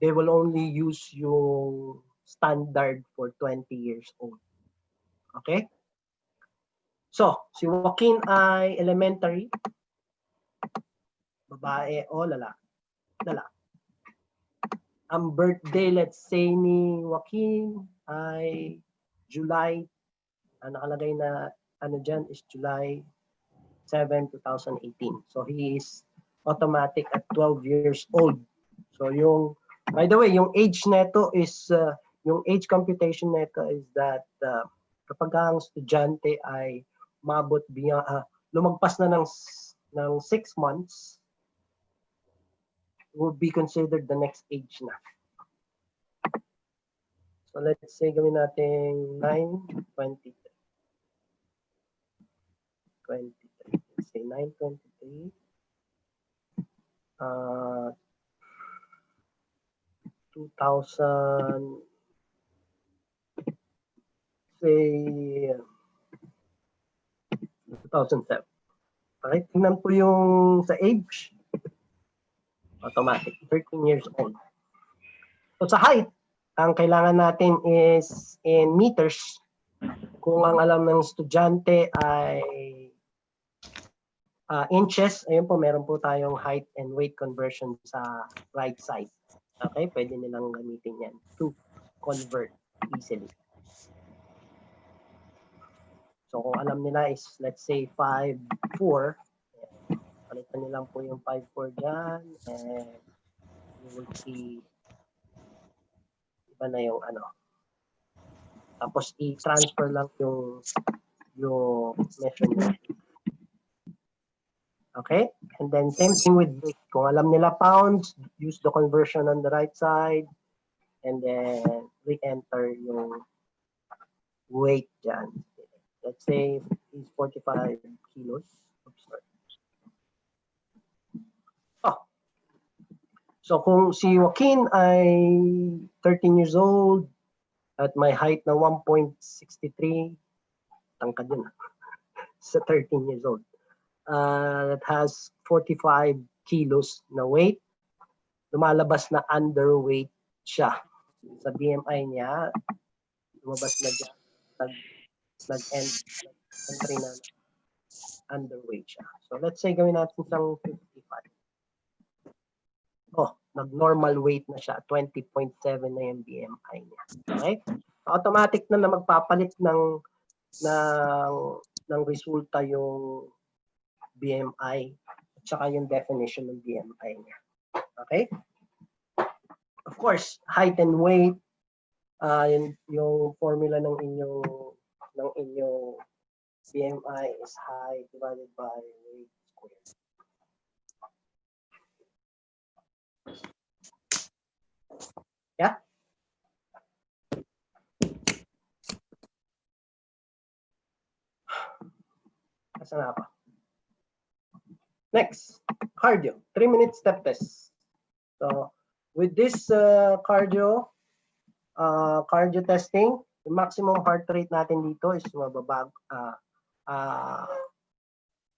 they will only use yung standard for 20 years old. Okay? So, si Joaquin ay elementary. Babae o lalaki? Lalaki. Ang birthday, let's say, ni Joaquin ay July. Ang nakalagay na ano dyan is July 7, 2018. So, he is automatic at 12 years old. So, yung by the way, yung age neto is, yung age computation neto is that kapag ang estudyante ay lumagpas na ng 6 months, would be considered the next age na. So let's say gawin natin 9:23. 23. Let's say 9:23. 2000, say 2007. Okay, tingnan po yung sa age. Automatic, 13 years old. So sa height, ang kailangan natin is in meters. Kung ang alam ng estudyante ay inches, ayun po, meron po tayong height and weight conversion sa right side. Okay, pwede nilang gamitin yan to convert easily. So kung alam nila is, let's say, 5'4", palitan nilang po yung 5'4" dyan, and you will see, iba na yung ano. Tapos i-transfer lang yung measurement. Okay? And then same thing with weight. Kung alam nila pounds, use the conversion on the right side, and then re-enter yung weight dyan. Let's say he's 45 kilos. Oops, sorry. Oh. So kung si Joaquin ay 13 years old at my height na 1.63, tangkad yun sa 13 years old. That has 45 kilos na weight. Lumalabas na underweight siya. Sa BMI niya, lumabas na dyan. Nag-entry na underweight siya. So let's say gawin natin isang 55. Oh, nag-normal weight na siya. 20.7 na yung BMI niya. Okay? Automatic na magpapalit ng resulta yung BMI at saka yung definition ng BMI niya. Okay? Of course, height and weight, yung formula ng inyong BMI is height divided by weight squared. Yeah? Asa na pa? Next, cardio. 3-minute step test. So, with this cardio testing, the maximum heart rate natin dito is mababag,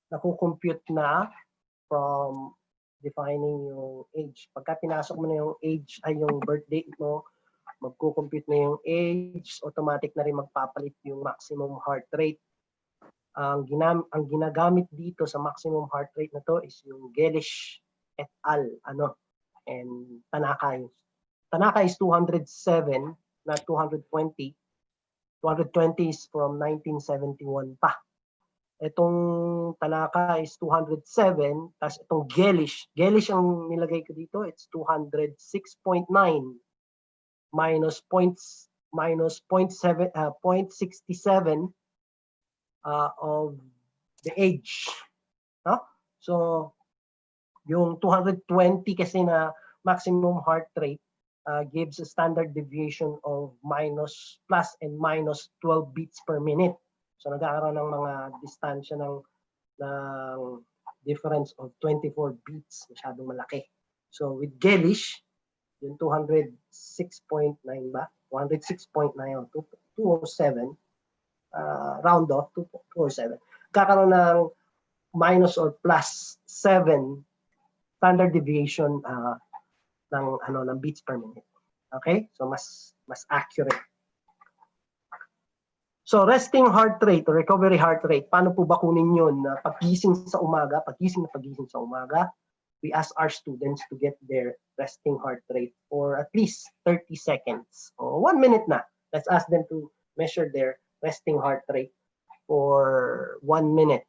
nakukompute na from defining yung age. Pagka pinasok mo na yung age ay yung birth date mo, magkukompute na yung age, automatic na rin magpapalit yung maximum heart rate. Ang ginagamit dito sa maximum heart rate na to is yung Gelish et al. And Tanaka. Tanaka is 207, not 220. 220 is from 1971 pa. Itong Tanaka is 207, tapos itong Gelish ang nilagay ko dito, it's 206.9 minus 0.67 of the age. No? So, yung 220 kasi na maximum heart rate gives a standard deviation of plus and minus 12 beats per minute. So, nagkakaroon ng mga distansya ng difference of 24 beats. Masyadong malaki. So, with Gelish, yung 206.9 ba? 106.9 o 207, round off to 207. Kakaroon ng minus or plus 7 standard deviation ng beats per minute. Okay? So mas accurate. So resting heart rate or recovery heart rate, paano po ba kunin yun? Pagising sa umaga, we ask our students to get their resting heart rate for at least 30 seconds or 1 minute na. Let's ask them to measure their resting heart rate for 1 minute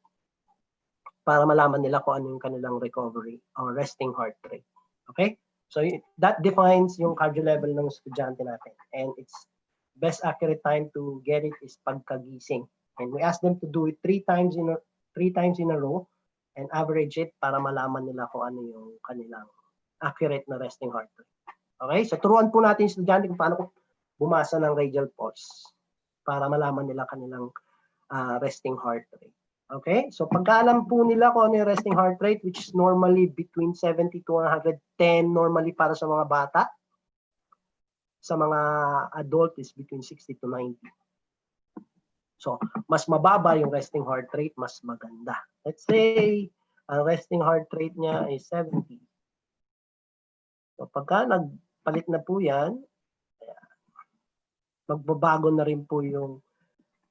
para malaman nila kung ano yung kanilang recovery or resting heart rate. Okay? So that defines yung cardio level ng estudyante natin. And it's best accurate time to get it is pagkagising. And we ask them to do it 3 times in a row and average it para malaman nila kung ano yung kanilang accurate na resting heart rate. Okay? So turuan po natin yung estudyante kung paano bumasa ng radial pulse para malaman nila kanilang resting heart rate. Okay? So pagkaalam po nila kung ano yung resting heart rate, which is normally between 70 to 110 normally para sa mga bata. Sa mga adult is between 60 to 90. So, mas mababa yung resting heart rate, mas maganda. Let's say, ang resting heart rate niya is 70. So, pagka nagpalit na po yan, magbabago na rin po yung,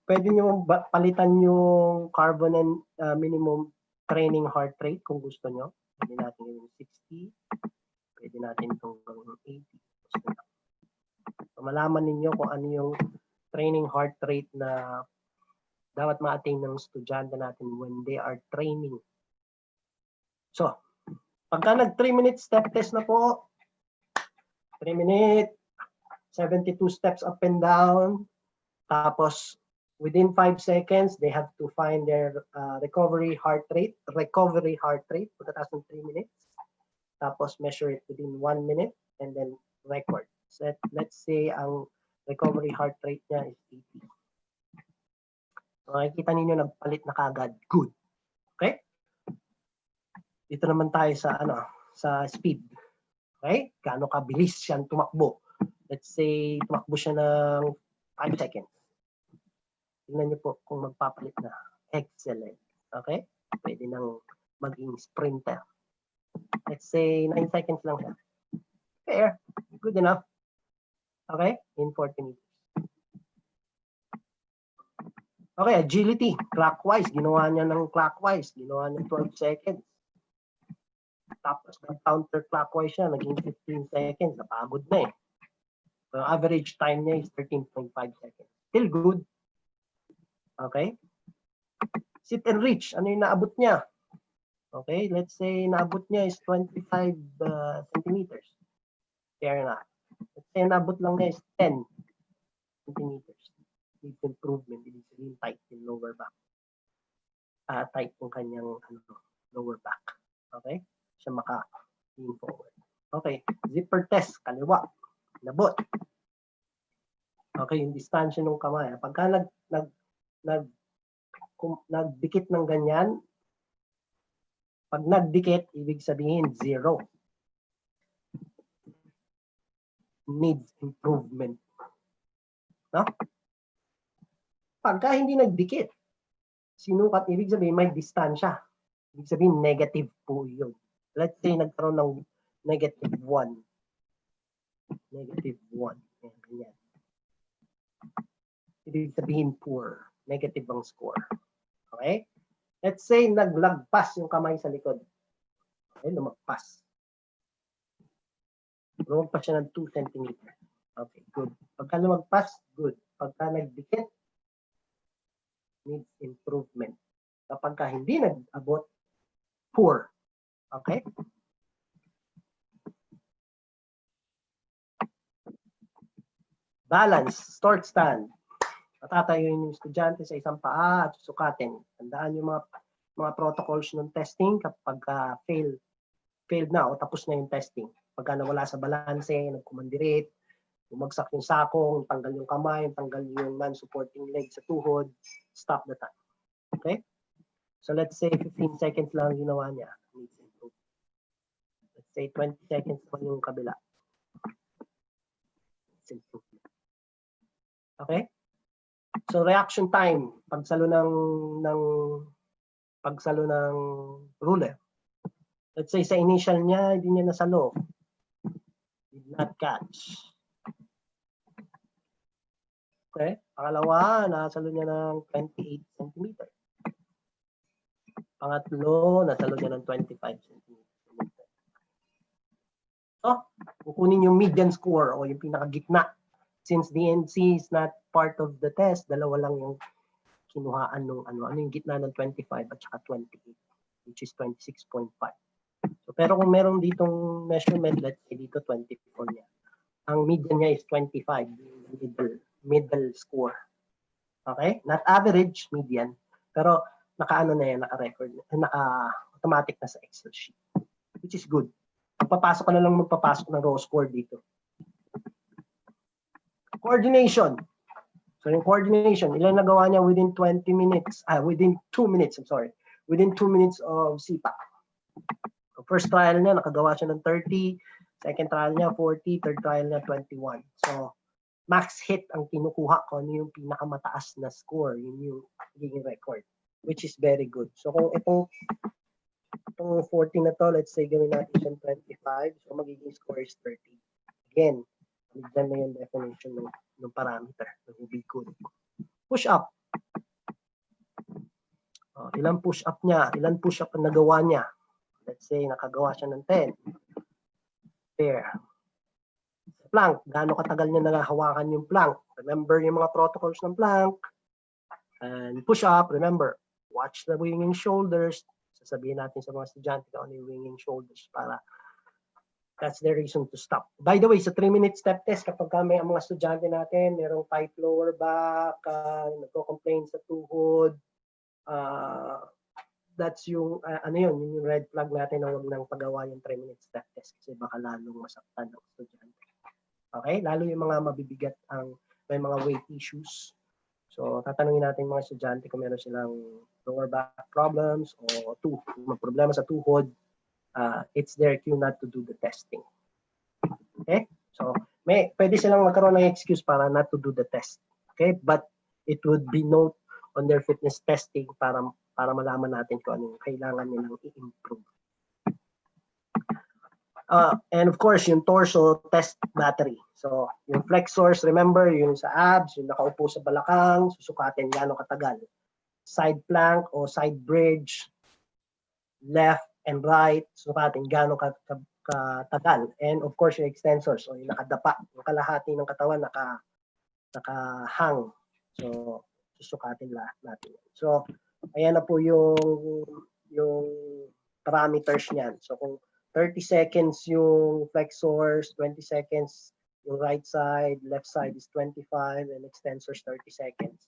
pwede nyo palitan yung carbon and minimum training heart rate kung gusto nyo. Pwede natin yung 60. Pwede natin itong 80. So, malaman ninyo kung ano yung training heart rate na dapat ma-attain ng estudyante natin when they are training. So, pagka nag 3-minute step test na po, 3 minute, 72 steps up and down, tapos within 5 seconds, they have to find their recovery heart rate pagkatapos ng 3 minutes. Tapos measure it within 1 minute and then record. So let's say ang recovery heart rate niya is 80. So, makikita ninyo nagpalit na kagad. Good. Okay? Dito naman tayo sa sa speed. Okay? Gaano kabilis siyang tumakbo. Let's say tumakbo siya ng 5 seconds. Tingnan niyo po kung magpapalit na. Excellent. Okay? Pwede nang maging sprinter. Let's say 9 seconds lang siya. Fair. Good enough. Okay? In 40 meters. Okay, agility. Clockwise. Ginawa niya ng clockwise. Ginawa niya 12 seconds. Tapos nag-counterclockwise siya. Naging 15 seconds. Napagod na eh. So, average time niya is 13.5 seconds. Still good. Okay? Sit and reach. Ano yung naabot niya? Okay, let's say naabot niya is 25 centimeters. Fair enough. Let's say naabot lang niya is 10 centimeters. Needs improvement. Ibig sabihin tight yung lower back. Tight yung kanyang lower back. Okay? Siya maka-lean forward. Okay, zipper test. Kaliwa. Nabot. Okay, yung distansya ng kamay. Pagka nagdikit ng ganyan, pag nagdikit, ibig sabihin 0. Needs improvement. No? Pagka hindi nagdikit, sinukat, ibig sabihin may distansya. Ibig sabihin negative po yun. Let's say nagkaroon ng negative 1. Negative 1. Ganyan. Ibig sabihin poor. Negative ang score. Okay? Let's say naglagpas yung kamay sa likod. Okay, lumagpas. Lumagpas siya ng 2 cm. Okay, good. Pagka lumagpas, good. Pagka nagdikit, needs improvement. Kapag hindi nag-abot, poor. Okay? Balance, Stork stand. Patatayuin yung estudyante sa isang paa at susukatin. Tandaan yung mga protocols ng testing kapag failed na o tapos na yung testing. Pagka nawala sa balanse, nagkumandirate, bumagsak yung sakong, tanggal yung kamay, tanggal yung non-supporting leg sa tuhod, stop the time. Okay? So let's say 15 seconds lang ginawa niya. Let's say 20 seconds pa yung kabila. Okay? So reaction time, pagsalo ng ruler. Let's say sa initial niya, hindi niya nasalo. Did not catch. Okay? Pangalawa, nasalo niya ng 28 cm. Pangatlo, nasalo niya ng 25 cm. So, kukunin yung median score o yung pinakagitna. Since the NC is not part of the test, dalawa lang yung kinuhaan ng ano yung gitna ng 25 at saka 28, which is 26.5. So, pero kung meron ditong measurement, let's say dito 24 niya. Ang median niya is 25, middle score. Okay? Not average, median. Pero naka-ano na yan, naka-record, naka-automatic na sa Excel sheet. Which is good. Magpapasok ka na lang magpapasok ng raw score dito. Coordination. So yung coordination, ilan nagawa niya within 20 minutes, within 2 minutes, I'm sorry. Within 2 minutes of CPAC. So first trial niya, nakagawa siya ng 30. Second trial niya, 40. Third trial niya, 21. So max hit ang kinukuha ko, ano yung pinakamataas na score, yun yung magiging record, which is very good. So kung itong 40 na to, let's say gawin natin siyang 25, so magiging score is 30. Again, dyan na yung definition ng parameter, ng will be good. Push up. Ilang push up niya, ilang push up ang nagawa niya. Let's say nakagawa siya ng 10. There. Plank, gaano katagal niya nakahawakan yung plank. Remember yung mga protocols ng plank. And push up, remember, watch the winging shoulders. Sasabihin natin sa mga estudyante kung ano yung winging shoulders para that's the reason to stop. By the way, sa 3-minute step test, kapag kami ang mga estudyante natin, merong tight lower back, nagko-complain sa tuhod, that's yung, yung red flag natin na huwag nang pagawa yung 3-minute step test kasi baka lalong masaktan ng estudyante. Okay? Lalo yung mga mabibigat may mga weight issues. So, tatanungin natin mga estudyante kung meron silang lower back problems o problema sa tuhod. It's their cue not to do the testing. Okay? So, pwede silang magkaroon ng excuse para not to do the test. Okay? But it would be note on their fitness testing para malaman natin kung ano yung kailangan nilang i-improve. And of course, yung torso test battery. So, yung flexors, remember, yung sa abs, yung nakaupo sa balakang, susukatin gaano katagal. Side plank o side bridge, left and right, susukatin gaano katagal. And of course, yung extensors, o yung nakadapa, yung kalahati ng katawan nakahang. So, susukatin lahat natin. So, ayan na po yung parameters niyan. So, kung 30 seconds yung flexors, 20 seconds yung right side, left side is 25, and extensors 30 seconds.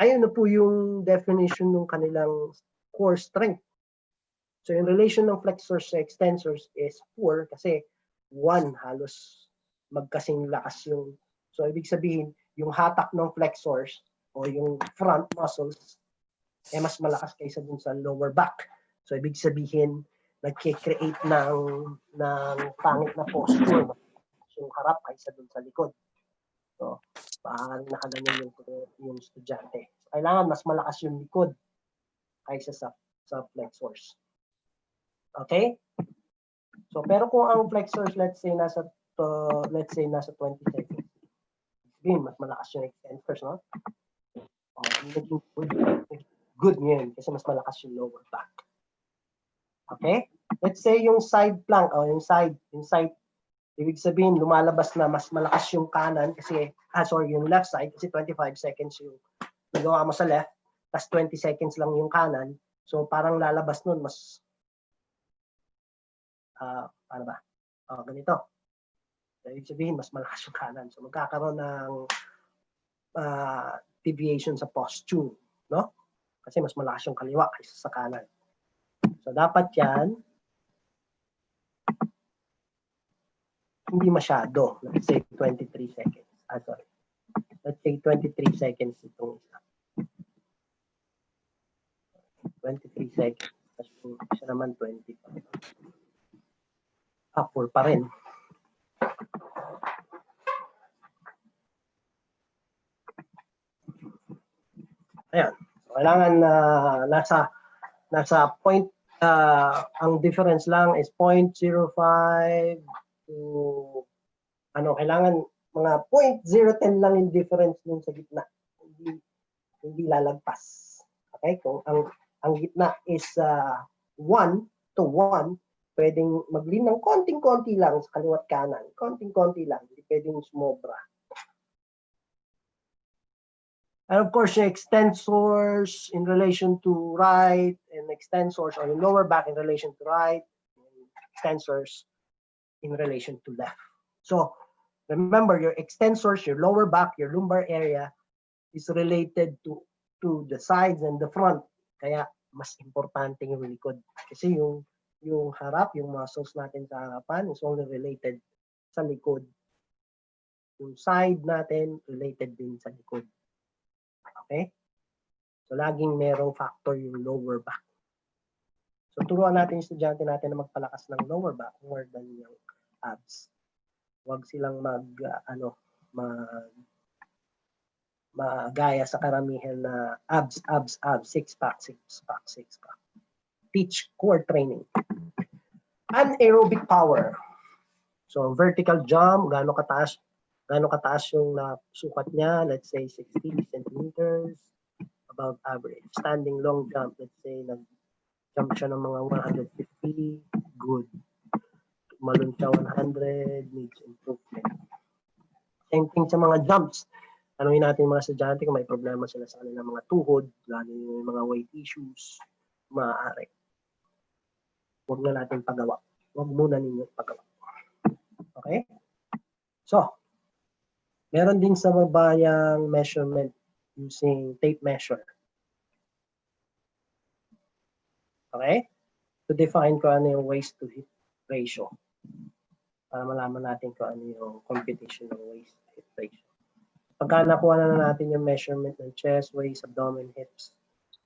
Ayun na po yung definition ng kanilang core strength. So yung relation ng flexors sa extensors is 4 kasi 1 halos magkasing lakas yung, so ibig sabihin yung hatak ng flexors o yung front muscles mas malakas kaysa dun sa lower back. So ibig sabihin nagke-create ng pangit na posture yung harap kaysa dun sa likod. So, nakaganyan yung estudyante. So, kailangan mas malakas yung likod kaysa sa flexors. Okay? So, pero kung ang flexors, let's say nasa 20 seconds. Sabihin, mas malakas yung extensors, no? Good ngayon kasi mas malakas yung lower back. Okay? Let's say yung side plank, yung side, ibig sabihin lumalabas na mas malakas yung kanan kasi, yung left side kasi 25 seconds yung nagawa mo sa left, tas 20 seconds lang yung kanan. So parang lalabas nun mas, paano ba? Ganito. Ibig sabihin mas malakas yung kanan. So magkakaroon ng deviation sa posture, no? Kasi mas malakas yung kaliwa kaysa sa kanan. So, dapat yan, hindi masyado. Let's say 23 seconds. Sorry. Let's say 23 seconds itong isa. 23 seconds. Tapos isa naman 20 pa. 4 pa rin. Ayan. So, kailangan nasa point, ang difference lang is 0.05 to, kailangan mga 0.010 lang yung difference dun sa gitna. Hindi lalagpas. Okay? Kung ang gitna is 1 to 1, pwedeng mag-lean ng konting-konti lang sa kaliwat kanan. Konting-konti lang. Hindi pwedeng sumobra. And of course, yung extensors in relation to right, and extensors or yung lower back in relation to right, and extensors in relation to left. So remember, your extensors, your lower back, your lumbar area is related to the sides and the front. Kaya mas importante yung likod. Kasi yung yung harap, yung muscles natin sa harapan is only related sa likod. Yung side natin, related din sa likod. Okay? So, laging merong factor yung lower back. So, turuan natin yung estudyante natin na magpalakas ng lower back more than yung abs. Huwag silang magaya sa karamihan na abs, six pack. Teach core training. Anaerobic power. So, vertical jump, gaano kataas yung sukat niya, let's say 60 centimeters above average. Standing long jump, let's say nag-jump siya ng mga 150, good. Malun siya 100, needs improvement. Same thing sa mga jumps. Tanungin natin yung mga estudyante kung may problema sila sa kanilang mga tuhod, lalo yung mga weight issues, maaari. Huwag na natin pagawa. Huwag muna ninyo pagawa. Okay? So, meron din sa babayang measurement using tape measure. Okay? To define kung ano yung waist to hip ratio. Para malaman natin kung ano yung computation ng waist to hip ratio. Pagka nakuha na natin yung measurement ng chest, waist, abdomen, hips,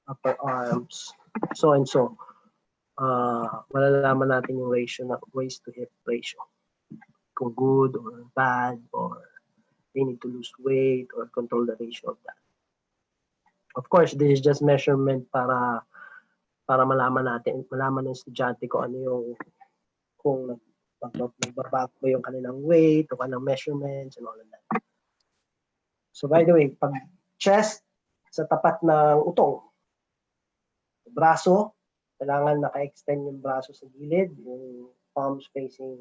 upper arms, so and so, malalaman natin yung ratio ng waist to hip ratio. Kung good or bad, or they need to lose weight or control the ratio of that. Of course, this is just measurement para malaman ng estudyante ko ano yung, kung nagbabago ba yung kanilang weight o kanilang measurements and all of that. So by the way, pag chest, sa tapat ng utong, braso, kailangan naka-extend yung braso sa gilid, yung palms facing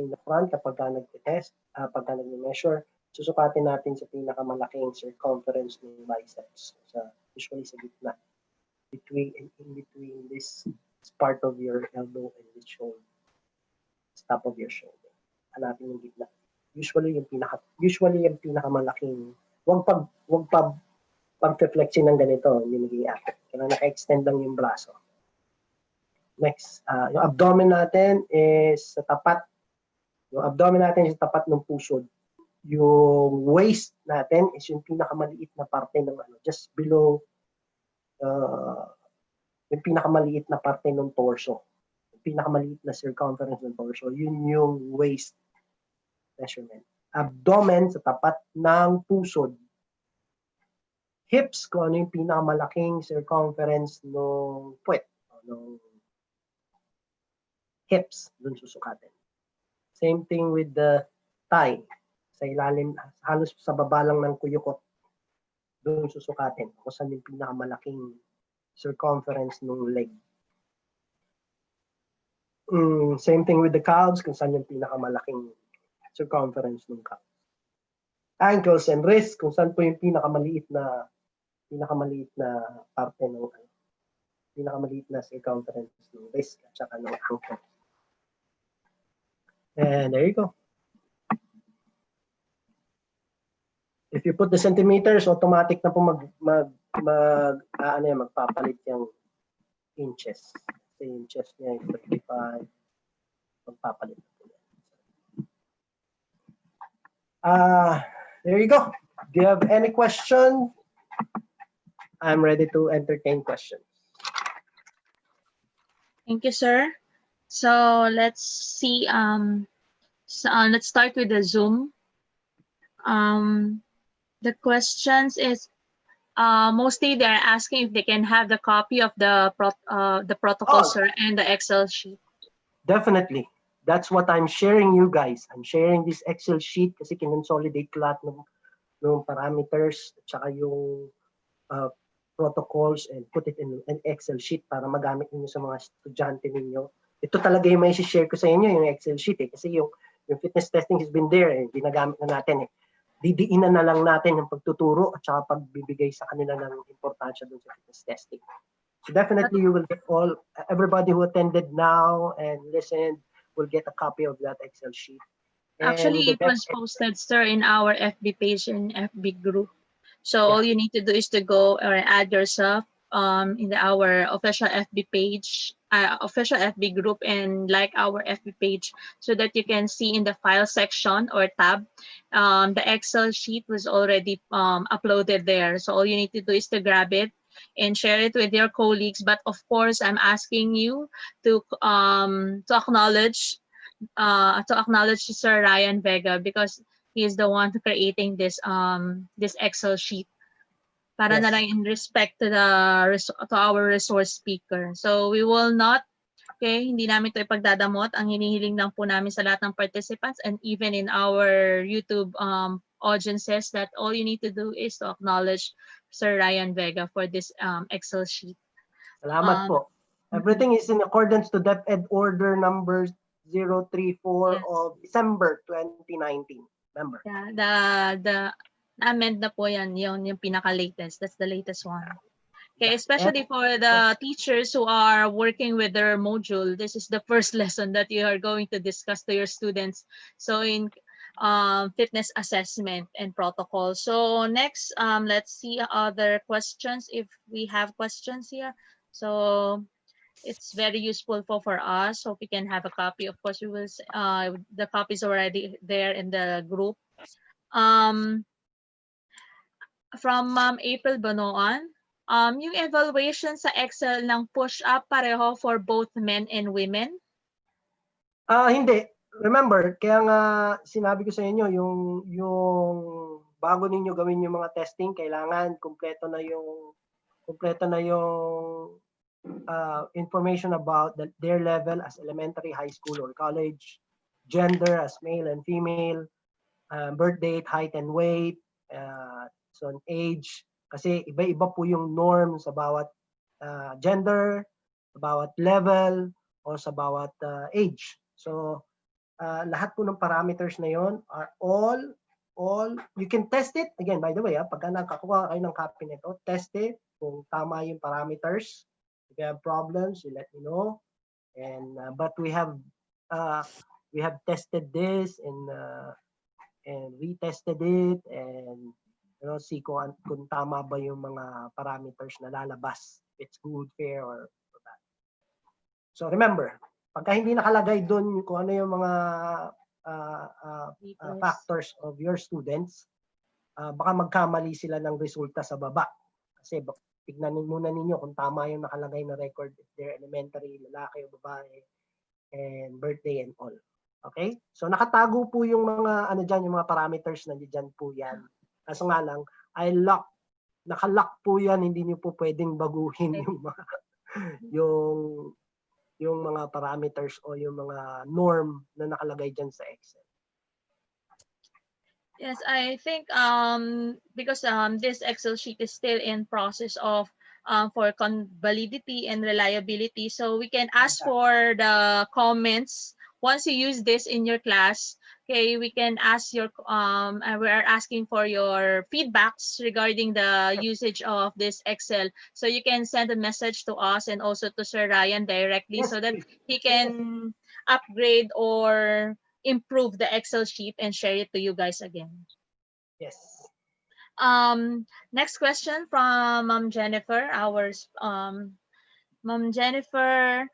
the front kapag nag-test, pagka nag-measure, susukatin natin sa pinakamalaking circumference ng biceps. Usually sa gitna. In between this part of your elbow and the shoulder. Top of your shoulder. Hanapin yung gitna. Usually yung pinakamalaking, wag pag-flexing ng ganito, hindi magiging accurate. Kaya naka-extend lang yung braso. Next, yung abdomen natin is sa tapat. Yung abdomen natin is sa tapat ng pusod. Yung waist natin is yung pinakamaliit na parte ng just below yung pinakamaliit na parte ng torso. Yung pinakamaliit na circumference ng torso. Yun yung waist measurement. Abdomen sa tapat ng pusod. Hips, kung ano yung pinakamalaking circumference ng puwet. Ng hips, dun susukatin. Same thing with the thigh. Sa ilalim, halos sa baba lang ng kuyukot. Dun susukatin. Kung saan yung pinakamalaking circumference ng leg. Same thing with the calves, kung saan yung pinakamalaking circumference ng calves. Ankles and wrists, kung saan po yung pinakamaliit na parte ng pinakamaliit na circumference ng wrist at saka ng ankle. And there you go. If you put the centimeters, automatic na po magpapalit yung inches. So yung chest niya yung 35, magpapalit na po. There you go. Do you have any question? I'm ready to entertain questions. Thank you, sir. So let's see. Let's start with the Zoom. The questions is mostly they're asking if they can have the copy of the protocol, sir, and the Excel sheet. Definitely. That's what I'm sharing you guys. I'm sharing this Excel sheet kasi kinonsolidate ko lahat ng parameters at saka yung protocols and put it in an Excel sheet para magamit niyo sa mga estudyante ninyo. Ito talaga yung may share ko sa inyo, yung Excel sheet kasi yung fitness testing has been there, ginagamit na natin didiinan na lang natin yung pagtuturo at saka pagbibigay sa kanila ng importansya dun sa fitness testing. So definitely you will get everybody who attended now and listened will get a copy of that Excel sheet. Actually, it was posted, sir, in our FB page and FB group. So all you need to do is to go or add yourself in our official FB page official FB group and like our FB page so that you can see in the file section or tab. The Excel sheet was already uploaded there. So all you need to do is to grab it and share it with your colleagues. But of course, I'm asking you to acknowledge Sir Ryan Vega because he is the one creating this Excel sheet para na Yes. lang in respect to to our resource speaker. So we will not, okay, hindi namin ito ipagdadamot. Ang hinihiling lang po namin sa lahat ng participants and even in our YouTube audiences that all you need to do is to acknowledge Sir Ryan Vega for this Excel sheet. Salamat po. Everything is in accordance to DepEd Order number 034 Yes. of December 2019. Remember? Yeah, the na-amend na po yan, yung pinaka-latest. That's the latest one. Okay, especially for the teachers who are working with their module, this is the first lesson that you are going to discuss to your students. So in fitness assessment and protocol. So next, let's see other questions if we have questions here. So it's very useful for us. Hope we can have a copy. Of course, we will. The copy is already there in the group. From April Banoan, yung evaluation sa Excel ng push-up pareho for both men and women? Hindi. Remember, kaya nga sinabi ko sa inyo, yung bago ninyo gawin yung mga testing, kailangan kumpleto na yung information about their level as elementary, high school, or college, gender as male and female, birth date, height and weight, so age, kasi iba-iba po yung norm sa bawat gender, sa bawat level, o sa bawat age. So lahat po ng parameters na yon are all you can test it again, by the way, pagka nakakuha kayo ng copy nito, test it kung tama yung parameters. If you have problems, you let me know. And but we have tested this and retested it and see kung tama ba yung mga parameters na lalabas. It's good, fair, or bad. So remember, pagka hindi nakalagay doon kung ano yung mga factors of your students, baka magkamali sila ng resulta sa baba. Kasi tignan muna ninyo kung tama yung nakalagay na record if they're elementary, lalaki o babae, and birthday and all. Okay? So nakatago po yung mga yung mga parameters na diyan po yan. Kaso nga lang, nakalock po yan, hindi niyo po pwedeng baguhin yung mga yung mga parameters o yung mga norm na nakalagay diyan sa Excel. Yes, I think because this Excel sheet is still in process of for validity and reliability, so we can ask for the comments once you use this in your class. Okay, we can ask we are asking for your feedbacks regarding the usage of this Excel. So you can send a message to us and also to Sir Ryan directly, so that he can upgrade or improve the Excel sheet and share it to you guys again. Yes. Next question from Ma'am Jennifer. Ma'am Jennifer,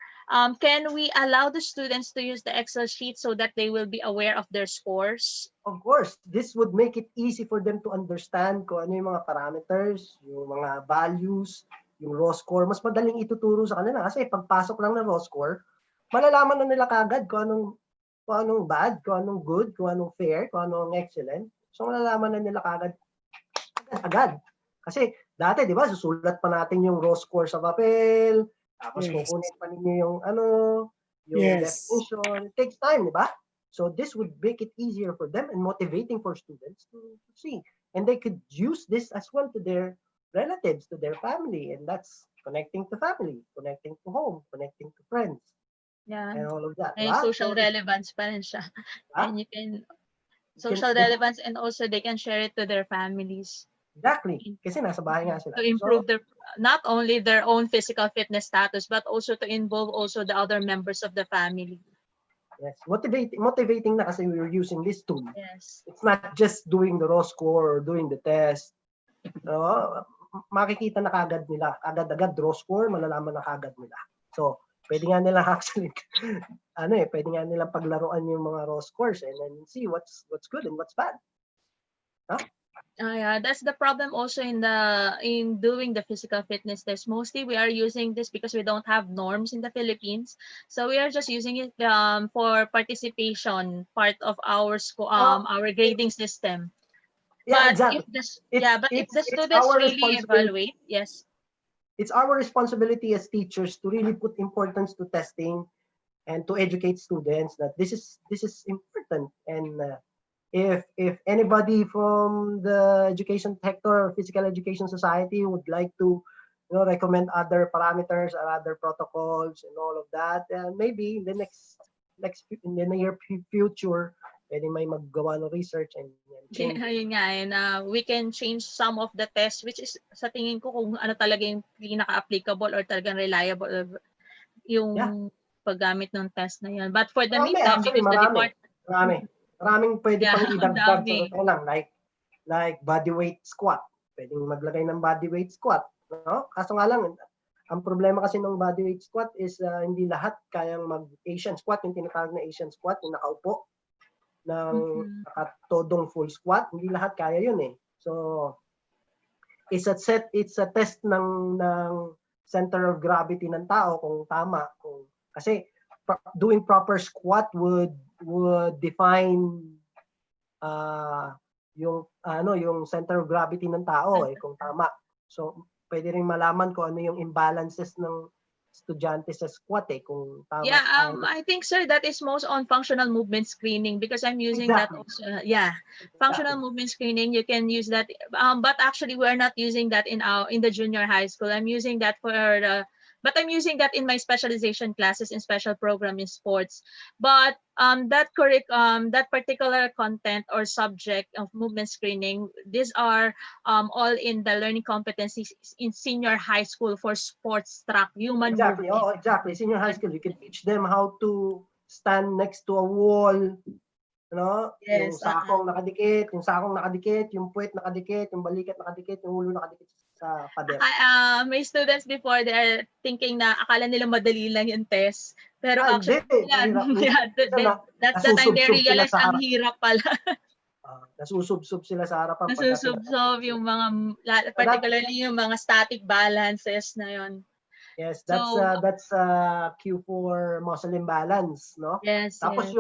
can we allow the students to use the Excel sheet so that they will be aware of their scores? Of course, this would make it easy for them to understand kung ano yung mga parameters, yung mga values, yung raw score. Mas madaling ituturo sa kanila kasi pagpasok lang ng raw score, malalaman na nila kagad kung anong bad, kung anong good, kung anong fair, kung anong excellent. So malalaman na nila kagad agad. Kasi dati, di ba, susulat pa natin yung raw score sa papel, tapos kukunin pa ninyo yung definition. It takes time, di ba? So this would make it easier for them and motivating for students to see. And they could use this as well to their relatives, to their family. And that's connecting to family, connecting to home, connecting to friends. Yeah. And all of that. And social relevance pa rin siya. And you can, social relevance, and also they can share it to their families. Exactly. Kasi nasa bahay nga sila. To improve their, not only their own physical fitness status, but also to involve also the other members of the family. Yes. Motivating na kasi we're using this tool. Yes. It's not just doing the raw score or doing the test. Makikita na kagad nila. Agad-agad raw score, malalaman na kagad nila. So, pwede nga nila actually, pwede nga nilang paglaruan yung mga raw scores and then see what's good and what's bad. Huh? Yeah, that's the problem also in doing the physical fitness test. Mostly we are using this because we don't have norms in the Philippines, so we are just using it for participation part of our grading system. Yeah, But exactly. if the It's students our really responsibility. evaluate, yes. It's our responsibility as teachers to really put importance to testing and to educate students that this is important. And if anybody from the education sector or physical education society would like to recommend other parameters or other protocols and all of that, maybe in the next in the near future, pwede may maggawa ng research and change. Ayun nga, and we can change some of the tests, which is sa tingin ko kung ano talaga yung pinaka-applicable or talagang reliable yung paggamit ng test na yun. But for the meantime, because the department... Maraming pwede pang idagdag sa dami. totoo lang, like body weight squat. Pwedeng maglagay ng body weight squat, no? Kaso nga lang, ang problema kasi ng body weight squat is hindi lahat kayang mag-Asian squat, yung tinatawag na Asian squat, yung nakaupo ng nakatodong full squat, hindi lahat kaya yun eh. So it's a test ng center of gravity ng tao kung tama, kasi doing proper squat would define yung center of gravity ng tao kung tama. So pwede rin malaman kung ano yung imbalances ng estudyante sa squat kung tama. Yeah, I think, sir, that is most on functional movement screening because I'm using that also. Functional movement screening, you can use that. But actually, we're not using that in the junior high school. I'm using that but I'm using that in my specialization classes in special program in sports. But that particular content or subject of movement screening, these are all in the learning competencies in senior high school for sports track, human movement. Exactly. Senior high school, you can teach them how to stand next to a wall, Yes, yung sakong nakadikit, yung puwet nakadikit, yung balikat nakadikit, yung ulo nakadikit sa pader. May students before, they are thinking na akala nila madali lang yung test. Pero actually, that's the time they realize ang hirap pala. Nasusubsob sila sa harapan. Nasusubsob yung mga, particularly yung mga static balances na yon. Yes, that's cue for muscle imbalance, no? Yes. Tapos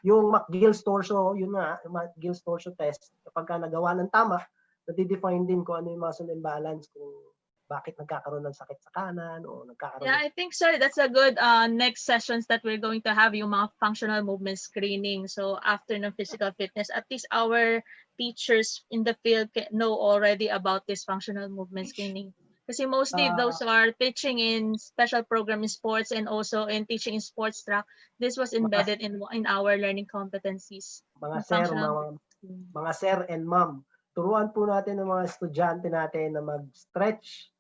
yung McGill's torso, McGill's torso test, kapag nagawa ng tama, nadi-define din kung ano yung muscle imbalance, kung bakit nagkakaroon ng sakit sa kanan o nagkakaroon. Yeah, I think, sir, that's a good next sessions that we're going to have yung mga functional movement screening. So after ng physical fitness, at least our teachers in the field know already about this functional movement screening. Kasi mostly those who are teaching in special program in sports and also in teaching in sports track, this was embedded in our learning competencies. Mga sir and ma'am, turuan po natin ng mga estudyante natin na mag-stretch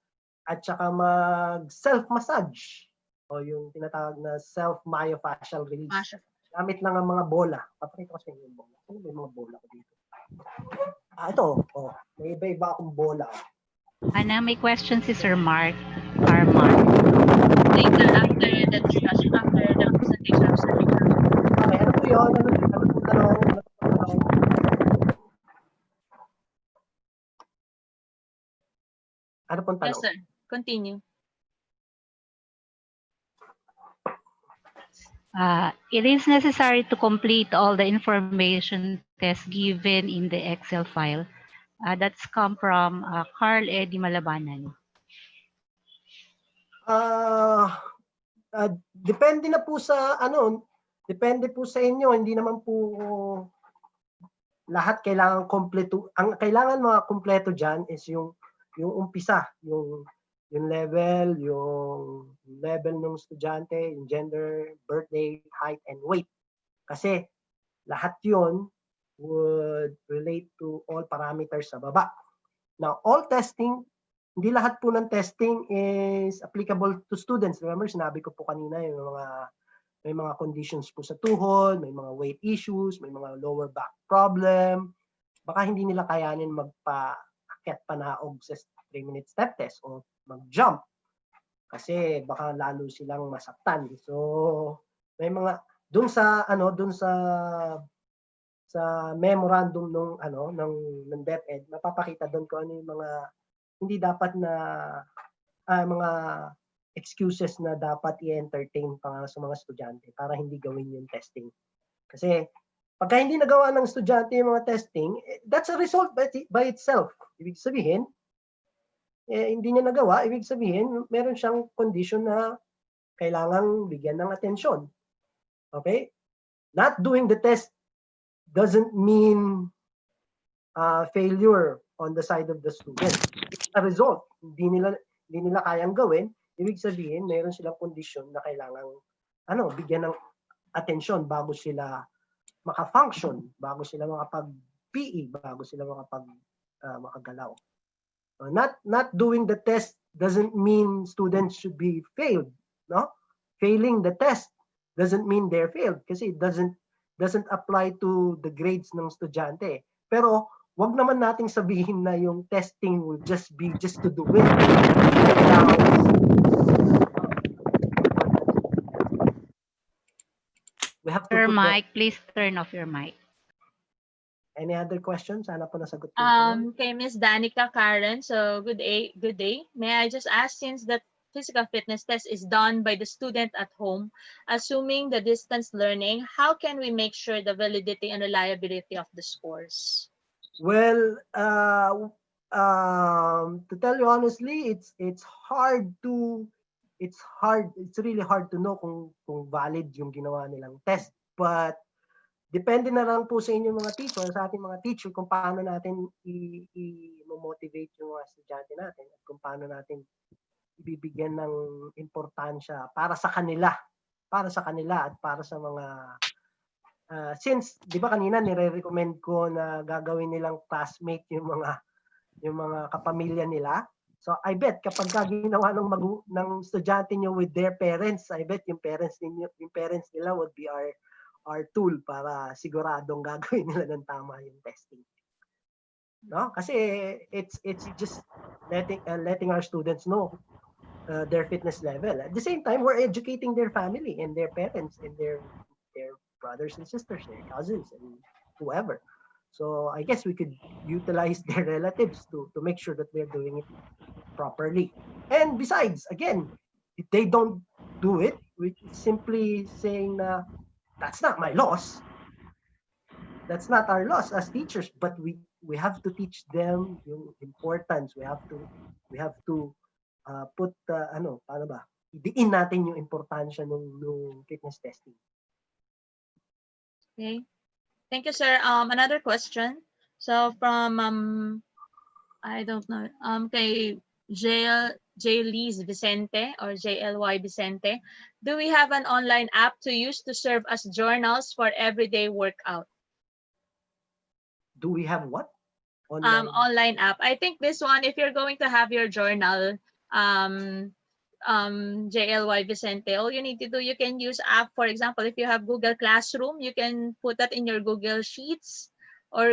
at saka mag-self-massage o yung tinatawag na self-myofascial release. Gamit lang ang mga bola. Papakita ko sa inyo yung bola. Ano ba yung mga bola ko dito? Ito. May iba-iba akong bola. Ana, may question si Sir Mark. Later, after the discussion, after the presentation of Sir. Okay, ano po yun? Ano po tanong? Ano pong tanong? Yes, sir. Continue. It is necessary to complete all the information tests given in the Excel file. That's come from Carl Eddie Malabanan. Depende na po sa depende po sa inyo. Hindi naman po lahat kailangan kompleto. Ang kailangan mga kompleto diyan is yung umpisa, yung level ng estudyante, yung gender, birthday, height, and weight. Kasi lahat yun would relate to all parameters sa baba. Now, all testing, hindi lahat po ng testing is applicable to students. Remember, sinabi ko po kanina may mga conditions po sa tuhod, may mga weight issues, may mga lower back problem. Baka hindi nila kayanin magpa-akyat panaog sa 3-minute step test o mag-jump. kasi baka lalo silang masaktan. So may mga doon sa memorandum ng DepEd, mapapakita doon kung ano yung mga hindi dapat na mga excuses na dapat i-entertain para sa mga estudyante para hindi gawin yung testing. Kasi pagka hindi nagawa ng estudyante yung mga testing, that's a result by itself. Ibig sabihin, hindi niya nagawa, ibig sabihin, meron siyang condition na kailangang bigyan ng atensyon. Okay? Not doing the test doesn't mean failure on the side of the student. It's a result. Hindi nila kayang gawin, ibig sabihin, meron silang condition na kailangang bigyan ng atensyon bago sila maka-function, bago sila makapag-PE, bago sila makagalaw. Not doing the test doesn't mean students should be failed, no? Failing the test doesn't mean they're failed kasi it doesn't apply to the grades ng estudyante. Pero wag naman nating sabihin na yung testing will just be just to do it. We have to Your put mic, please turn off your mic. Any other questions? Sana po nasagot ko. Kay Miss Danica Karen. So good day. May I just ask, since the physical fitness test is done by the student at home, assuming the distance learning, how can we make sure the validity and reliability of the scores? Well, to tell you honestly, it's really hard to know kung valid yung ginawa nilang test. But depende na lang po sa inyong mga teacher, sa ating mga teacher, kung paano natin i-motivate yung mga estudyante natin at kung paano natin ibibigyan ng importansya para sa kanila at para sa mga since di ba kanina nire-recommend ko na gagawin nilang classmate yung mga kapamilya nila. So I bet kapag ginawa ng estudyante niyo with their parents, I bet yung parents nila would be our tool para siguradong gagawin nila ng tama yung testing. No? Kasi it's just letting our students know their fitness level. At the same time, we're educating their family and their parents and their brothers and sisters, their cousins and whoever. So I guess we could utilize their relatives to make sure that they're doing it properly. And besides, again, if they don't do it, we simply saying na that's not my loss. That's not our loss as teachers, but we have to teach them yung importance. We have to put paano ba? Idiin natin yung importansya ng fitness testing. Okay. Thank you, sir. Another question. So from I don't know. Kay J.Lys Vicente or J.L.Y. Vicente, do we have an online app to use to serve as journals for everyday workout? Do we have what? Online app. I think this one, if you're going to have your journal, J.L.Y. Vicente, all you need to do, you can use app. For example, if you have Google Classroom, you can put that in your Google Sheets or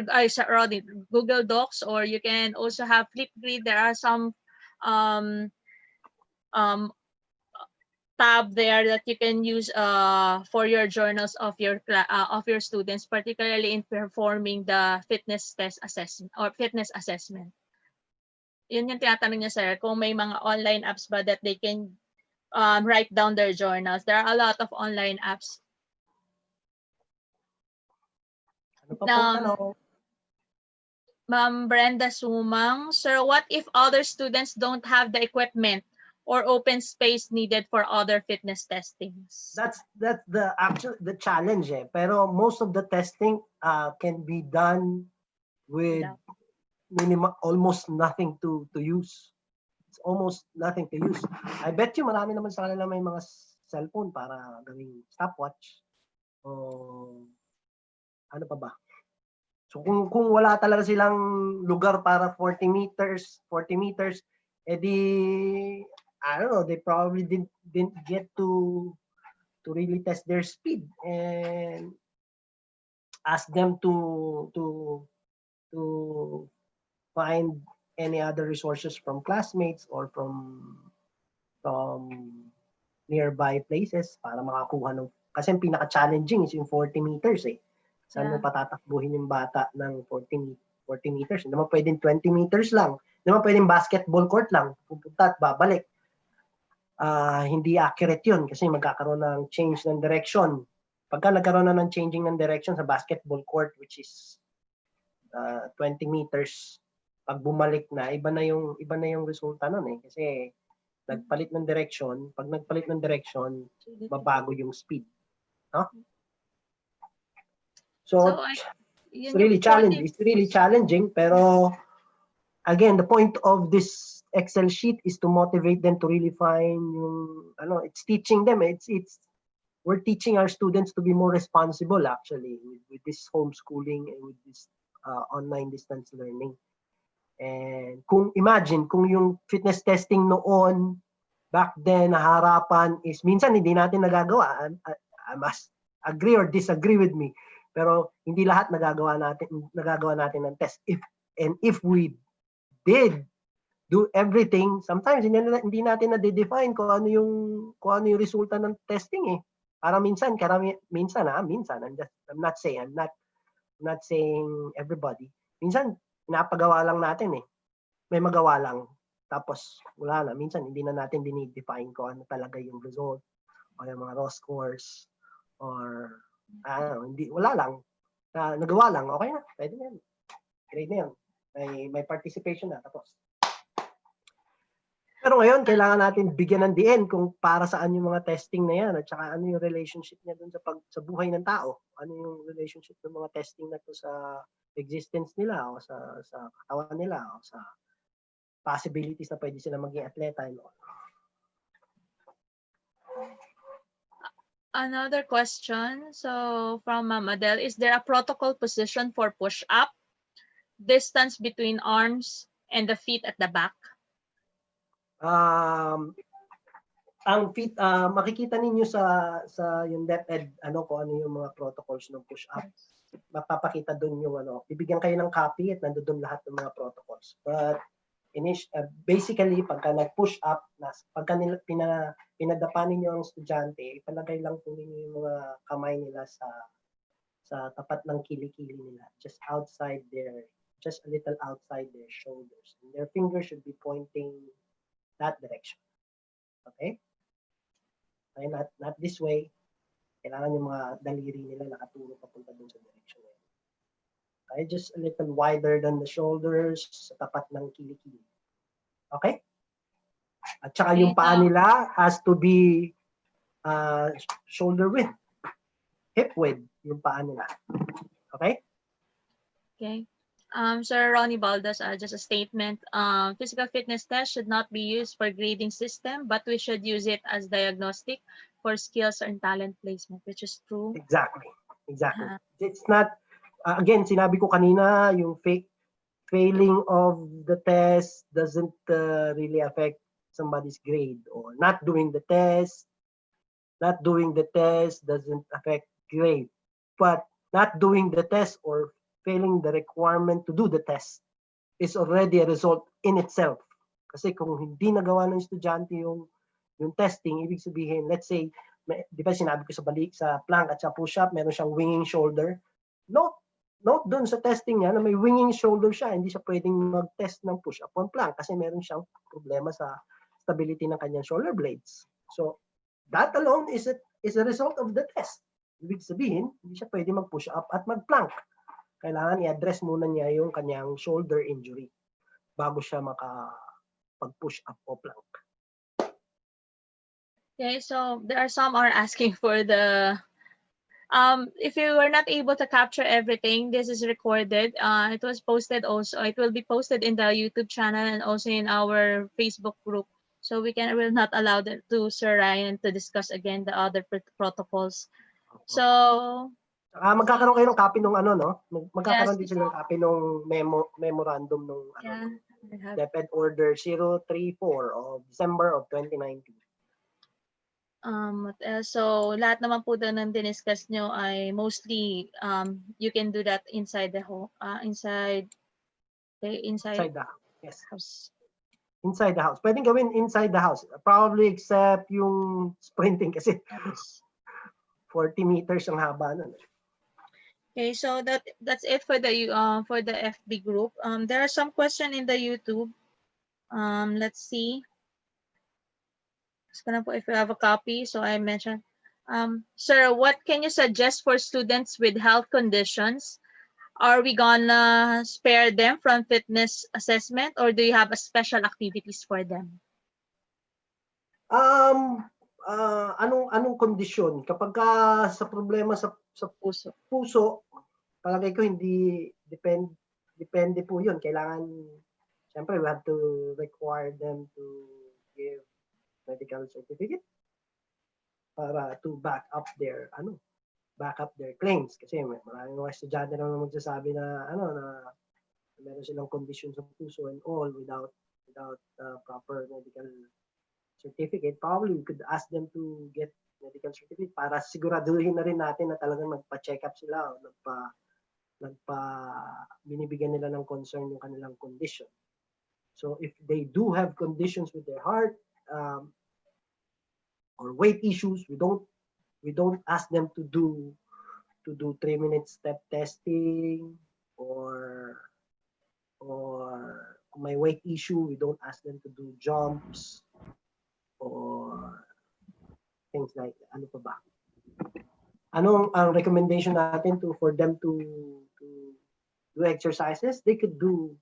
Google Docs, or you can also have Flipgrid. There are some tab there that you can use for your journals of your students, particularly in performing the fitness test assessment or fitness assessment. Yun yung tinatanong niya, sir, kung may mga online apps ba that they can write down their journals. There are a lot of online apps. Ano pa pong tanong? Ma'am Brenda Sumang, sir, what if other students don't have the equipment or open space needed for other fitness testings? That's the challenge eh. Pero most of the testing can be done with almost nothing to use. It's almost nothing to use. I bet you marami naman sa kanila may mga cellphone para gawing stopwatch. O ano pa ba? So kung wala talaga silang lugar para 40 meters, edi I don't know, they probably didn't get to really test their speed and ask them to find any other resources from classmates or from nearby places para makakuha ng, kasi yung pinaka-challenging is yung 40 meters eh. Saan mo Yeah. patatakbuhin yung bata ng 40 meters? Hindi naman pwedeng 20 meters lang. Hindi naman pwedeng basketball court lang. Pupunta at babalik. Hindi accurate yun kasi magkakaroon ng change ng direction. Pagka nagkaroon na ng changing ng direction sa basketball court, which is 20 meters, pag bumalik na, iba na yung resulta nun eh. Kasi nagpalit ng direction, pag nagpalit ng direction, babago yung speed. No? So it's really challenging. It's really challenging, pero again, the point of this Excel sheet is to motivate them to really find yung, it's teaching them. We're teaching our students to be more responsible actually with this homeschooling and with this online distance learning. And imagine kung yung fitness testing noon, back then, harapan is minsan hindi natin nagagawa. I must agree or disagree with me. Pero hindi lahat nagagawa natin ng test. If we did do everything, sometimes hindi natin na-define kung ano yung resulta ng testing eh. Para minsan, I'm not saying everybody. Minsan, pinapagawa lang natin eh. May magawa lang. Tapos, wala na. Minsan, hindi na natin dinidefine kung ano talaga yung result o yung mga raw scores or wala lang. Nagawa lang. Okay na. Pwede na yan. Grade na yan. May participation na. Tapos. Pero ngayon, kailangan natin bigyan ng diin kung para saan yung mga testing na yan at saka ano yung relationship niya dun sa buhay ng tao. Ano yung relationship ng mga testing na to sa existence nila o sa katawan nila o sa possibilities na pwede sila maging atleta. Another question. So from Adele, is there a protocol position for push-up? Distance between arms and the feet at the back? Ang feet, makikita ninyo sa yung DepEd kung ano yung mga protocols ng push-up. Mapapakita doon yung bibigyan kayo ng copy at nandoon lahat ng mga protocols. But basically, pagka nag-push up, pagka pinadapa ninyo ang estudyante, ipalagay lang po ninyo yung mga kamay nila sa tapat ng kilikili nila, just a little outside their shoulders. And their fingers should be pointing that direction. Okay? Okay, not this way. Kailangan yung mga daliri nila nakaturo papunta dun sa direction na yun. Okay, just a little wider than the shoulders, sa tapat ng kilikili. Okay? At saka yung paa nila has to be shoulder width, hip width, yung paa nila. Okay? Okay. Sir Ronnie Baldas, just a statement. Physical fitness test should not be used for grading system, but we should use it as diagnostic for skills and talent placement, which is true. Exactly. It's not, again, sinabi ko kanina, yung failing of the test doesn't really affect somebody's grade, or not doing the test doesn't affect grade. But not doing the test or failing the requirement to do the test is already a result in itself. Kasi kung hindi nagawa ng estudyante yung testing, ibig sabihin, let's say, di ba sinabi ko sa plank at sa push-up, meron siyang winging shoulder. Note doon sa testing niya na may winging shoulder siya, hindi siya pwedeng mag-test ng push-up on plank kasi meron siyang problema sa stability ng kanyang shoulder blades. So, that alone is a result of the test. Ibig sabihin, hindi siya pwede mag-push up at mag-plank. Kailangan i-address muna niya yung kanyang shoulder injury bago siya makapag-push up o plank. Okay, so there are some are asking for the if you were not able to capture everything, this is recorded. It was posted also. It will be posted in the YouTube channel and also in our Facebook group. So we will not allow Sir Ryan to discuss again the other protocols. So magkakaroon kayo ng copy nung magkakaroon din sila ng copy nung memorandum nung DepEd Order 034 of December of 2019. So lahat naman po doon ng diniscuss nyo ay mostly you can do that inside the home, inside the Yes. house. Inside the house. Pwedeng gawin inside the house. Probably except yung sprinting kasi 40 meters ang haba nun. Okay, so that's it for the FB group. There are some questions in the YouTube. Let's see. Just gonna put if you have a copy. So I mentioned, sir, what can you suggest for students with health conditions? Are we gonna spare them from fitness assessment, or do you have a special activities for them? Anong kondisyon? Kapag sa problema sa puso, palagay ko hindi depende po 'yun. Kailangan siyempre we have to require them to give medical certificate para to back up their claims kasi maraming mga estudyante na magsasabi na na meron silang condition sa puso and all without proper medical certificate. Probably we could ask them to get medical certificate para siguraduhin na rin natin na talagang nagpa-check up sila o binibigyan nila ng concern yung kanilang condition. So if they do have conditions with their heart or weight issues, we don't ask them to do 3-minute step testing or kung may weight issue, we don't ask them to do jumps or things like ano pa ba? Anong ang recommendation natin for them to do exercises? They could do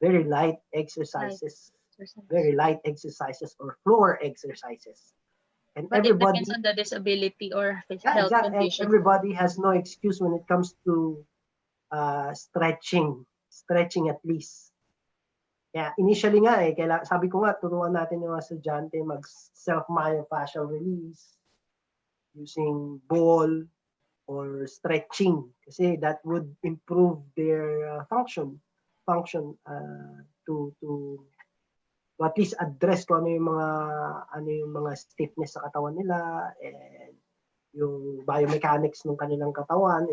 very light exercises or floor exercises. And But everybody, it depends on the disability or health exactly, condition. everybody has no excuse when it comes to stretching at least. Yeah, initially nga sabi ko nga turuan natin yung mga estudyante mag self-myofascial release using ball or stretching kasi that would improve their function to at least address kung ano yung mga stiffness sa katawan nila and yung biomechanics ng kanilang katawan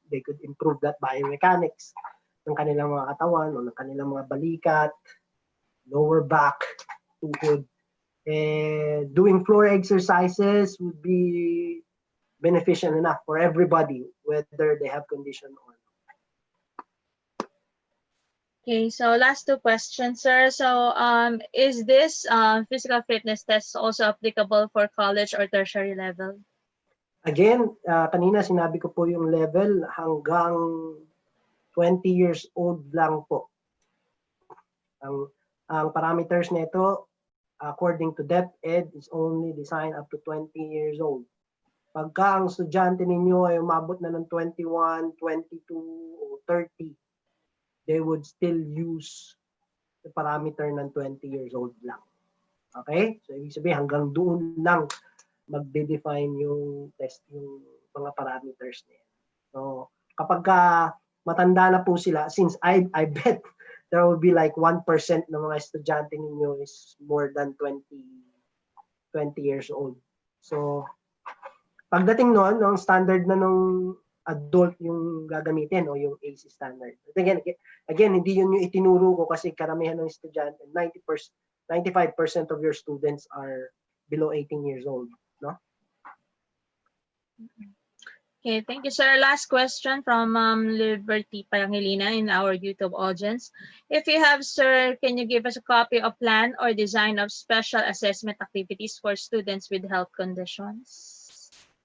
they could improve that biomechanics ng kanilang mga katawan o ng kanilang mga balikat, lower back, tuhod. And doing floor exercises would be beneficial enough for everybody, whether they have condition or not. Okay, so last two questions, sir. So is this physical fitness test also applicable for college or tertiary level? Again, kanina sinabi ko po yung level hanggang 20 years old lang po. Ang parameters nito, according to DepEd, is only designed up to 20 years old. Pagka ang estudyante ninyo ay umabot na ng 21, 22, o 30, they would still use the parameter ng 20 years old lang. Okay? So, ibig sabihin, hanggang doon lang magde-define yung test, yung mga parameters niya. So, kapag matanda na po sila, since I bet there will be like 1% ng mga estudyante ninyo is more than 20 years old. So, pagdating noon, ang standard na nung adult yung gagamitin o yung AC standard. Again, hindi yun yung itinuro ko kasi karamihan ng estudyante, 95% of your students are below 18 years old. No? Okay, thank you, sir. Last question from Liberty Pangilina in our YouTube audience. If you have, sir, can you give us a copy of plan or design of special assessment activities for students with health conditions?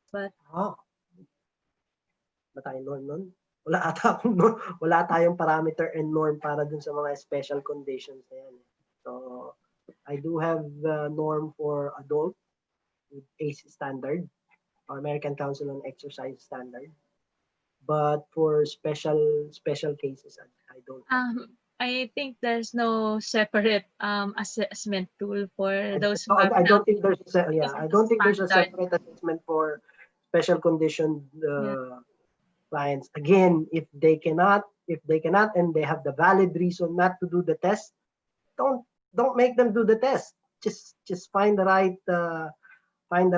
But ba tayo nun? Wala tayong parameter and norm para dun sa mga special conditions na yan. So, I do have the norm for adult with ACE standard, or American Council on Exercise standard. But for special cases, I don't. I think there's no separate assessment tool for those who have I don't think there's I don't think there's a separate assessment for special condition clients. Again, if they cannot and they have the valid reason not to do the test, don't make them do the test. Just find the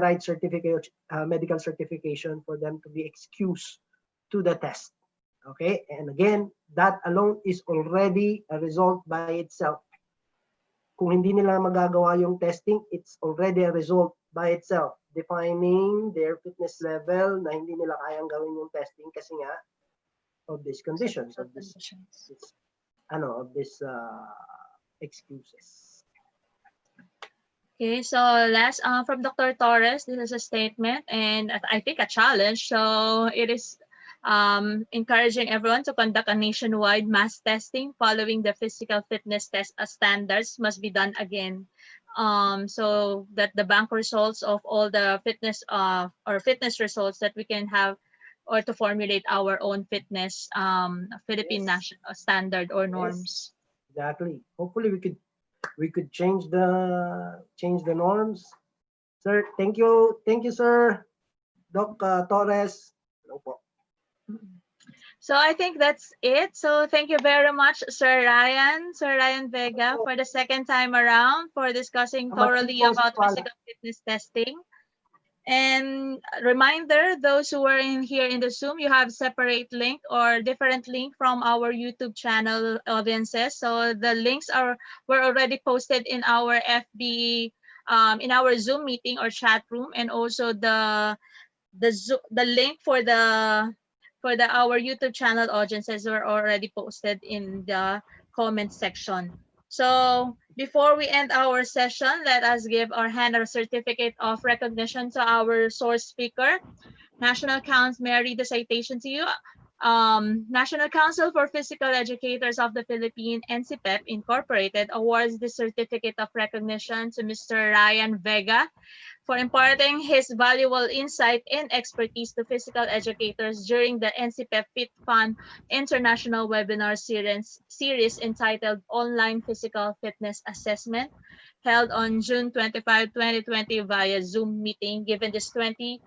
right certificate, medical certification for them to be excused to the test. Okay, and again, that alone is already a result by itself. kung hindi nila magagawa yung testing, it's already a result by itself, defining their fitness level na hindi nila kayang gawin yung testing kasi nga of these conditions, of this excuses. Okay, so last from Dr. Torres, this is a statement and I think a challenge. So it is encouraging everyone to conduct a nationwide mass testing following the physical fitness test standards must be done again. So that the bank results of all the fitness or fitness results that we can have or to formulate our own fitness Philippine national standard or norms. Exactly. Hopefully we could change the norms. Sir, thank you, sir. Doc Torres. Hello po. So I think that's it. So thank you very much, Sir Ryan Vega, for the second time around for discussing thoroughly about physical fitness testing. And reminder, those who are here in the Zoom, you have separate link or different link from our YouTube channel audiences. So the links were already posted in our FB, in our Zoom meeting or chat room, and also the link for our YouTube channel audiences were already posted in the comment section. So before we end our session, let us give our hand a certificate of recognition to our source speaker. National Council, may I read the citation to you? National Council for Physical Educators of the Philippines, NCPEP Incorporated, awards the certificate of recognition to Mr. Ryan Vega for imparting his valuable insight and expertise to physical educators during the NCPEP Fit Fun International Webinar series entitled Online Physical Fitness Assessment, held on June 25, 2020 via Zoom meeting, given this 25th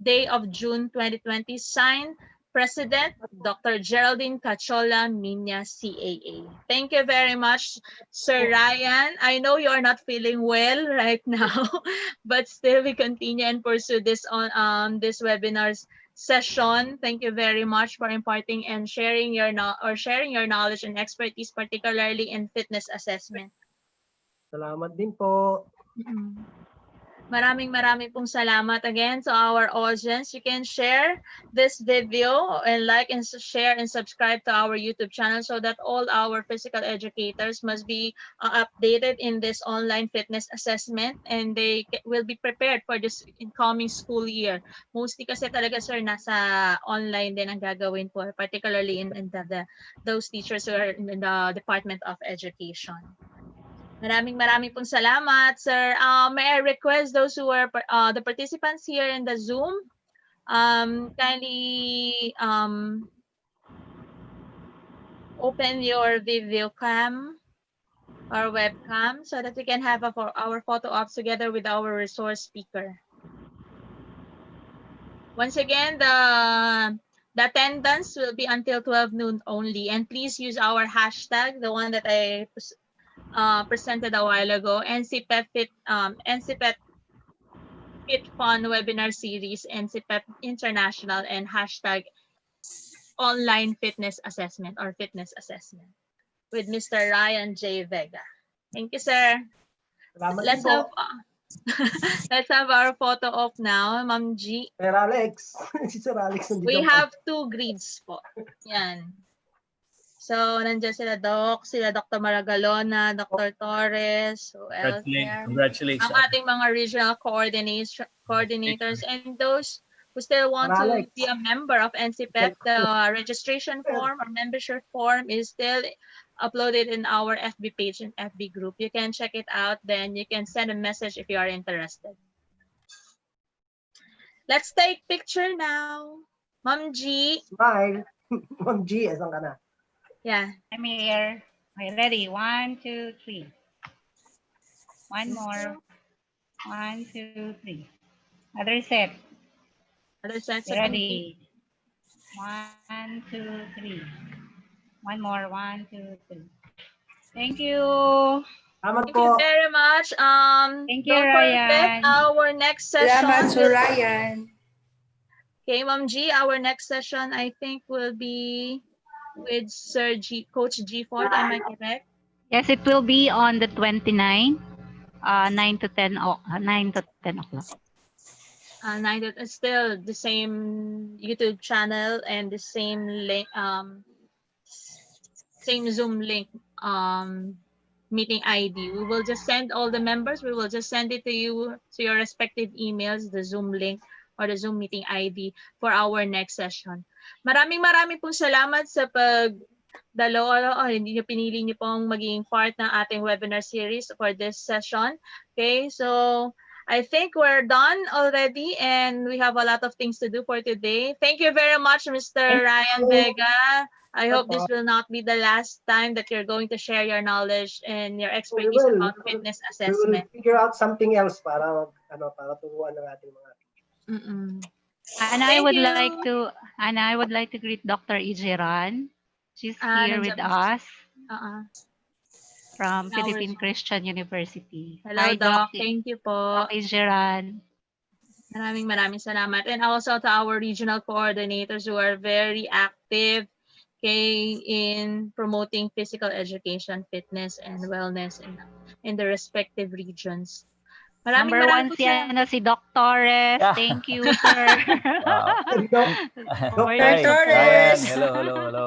day of June 2020, signed President Dr. Geraldine Cachola Minya, CAA. Thank you very much, Sir Ryan. I know you are not feeling well right now, but still we continue and pursue this on this webinar session. Thank you very much for imparting and sharing your knowledge and expertise, particularly in fitness assessment. Salamat din po. Maraming pong salamat again to our audience. You can share this video and like and share and subscribe to our YouTube channel so that all our physical educators must be updated in this online fitness assessment and they will be prepared for this incoming school year. Mostly kasi talaga, sir, nasa online din ang gagawin po, particularly in those teachers who are in the Department of Education. Maraming pong salamat, sir. May I request those who are the participants here in the Zoom, kindly open your video cam or webcam so that we can have our photo ops together with our resource speaker. Once again, the attendance will be until 12 noon only, and please use our hashtag, the one that I presented a while ago, NCPEP Fit Fun Webinar Series, NCPEP International, and hashtag Online Fitness Assessment or Fitness Assessment with Mr. Ryan J. Vega. Thank you, sir. Let's have our photo op now, Ma'am G. Sir Alex. Si Sir Alex. We have 2 grids po. Yan. So, nandiyan sila Dr. Maragalona, Dr. Torres, who else there? Congratulations. Ang ating mga regional coordinators and those who still want to be a member of NCPEP, the registration form or membership form is still uploaded in our FB page and FB group. You can check it out, then you can send a message if you are interested. Let's take picture now. Ma'am G. Smile. Ma'am G, asan ka na? Yeah. I'm here. Okay, ready? 1, 2, 3. One more. 1, 2, 3. Other set. Other set. Ready? 1, 2, 3. One more. 1, 2, 3. Thank you. Thank you very much. Thank you, don't forget Ryan. our next session. Salamat, Sir Ryan. Okay, Ma'am G, our next session I think will be with Coach G Ford. Am I correct? Yes, it will be on the 29, 9 to 10, 9 to 10 o'clock. It's still the same YouTube channel and the same link, same Zoom link, meeting ID. We will just send all the members. We will just send it to you to your respective emails, the Zoom link or the Zoom meeting ID for our next session. Maraming pong salamat sa hindi nyo pinili nyo pong maging part ng ating webinar series for this session. Okay, so I think we're done already and we have a lot of things to do for today. Thank you very much, Mr. Ryan Vega. I hope this will not be the last time that you're going to share your knowledge and your expertise about fitness We assessment. will figure out something else para turuan ng ating mga. And I would like to greet Dr. Ijeran. She's here with us from Philippine Christian University. Hello, Hi, Doc. Thank you po. Doc Ijeran. Maraming salamat. And also to our regional coordinators who are very active in promoting physical education, fitness, and wellness in the respective regions. Number one si Doc Torres. Yeah. Thank you, sir. Hi, Ryan. Hello.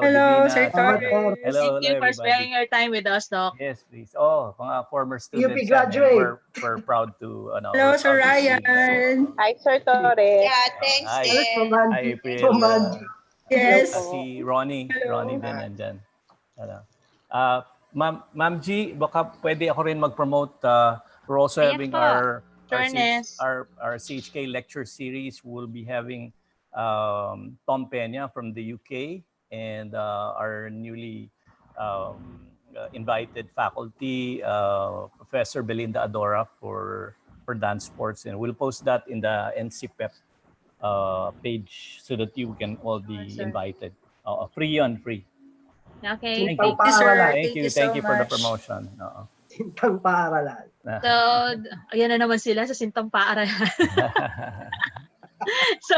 Hello, Divina. Sir Torres. Hello, Thank you for everybody. spending your time with us, Doc. Yes, please. Oh, mga former students. graduate. We're proud to, Hello, we're Sir proud to see you. Ryan. Hi, Sir Torres. Yeah, thanks Hi. din. Hi, April. Yes. Si Ronnie. Hello. Ronnie din nandyan. Ma'am G, baka pwede ako rin mag-promote. We're also Yes having po. our CHK lecture series. We'll be having Tom Peña from the UK and our newly invited faculty, Professor Belinda Adora for dance sports. And we'll post that in the NCPEP page so that you can all be invited. Free. Okay. Thank you. Thank you, sir. Thank you for the promotion. Sintang paaralan. So, ayan na naman sila sa Sintang Paaralan. So,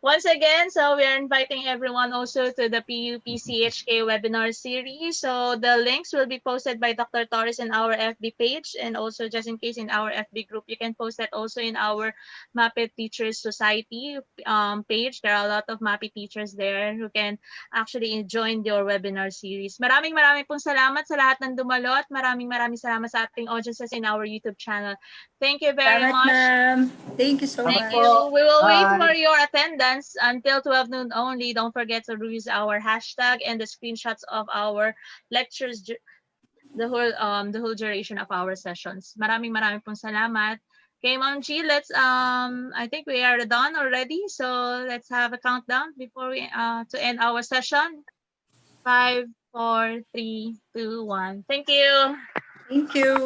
once again, we are inviting everyone also to the PUP-CHK webinar series. So, the links will be posted by Dr. Torres in our FB page, and also just in case in our FB group, you can post that also in our MAPIT Teachers Society page. There are a lot of MAPIT teachers there who can actually join your webinar series. Maraming pong salamat sa lahat ng dumalo at maraming salamat sa ating audiences in our YouTube channel. Thank you very much. Ma'am. Thank you so much. Thank you. We will wait for your attendance until 12 noon only. Don't forget to use our hashtag and the screenshots of our lectures, the whole duration of our sessions. Maraming pong salamat. Okay, Ma'am G, let's I think we are done already. So let's have a countdown before we to end our session. 5, 4, 3, 2, 1. Thank you. Thank you.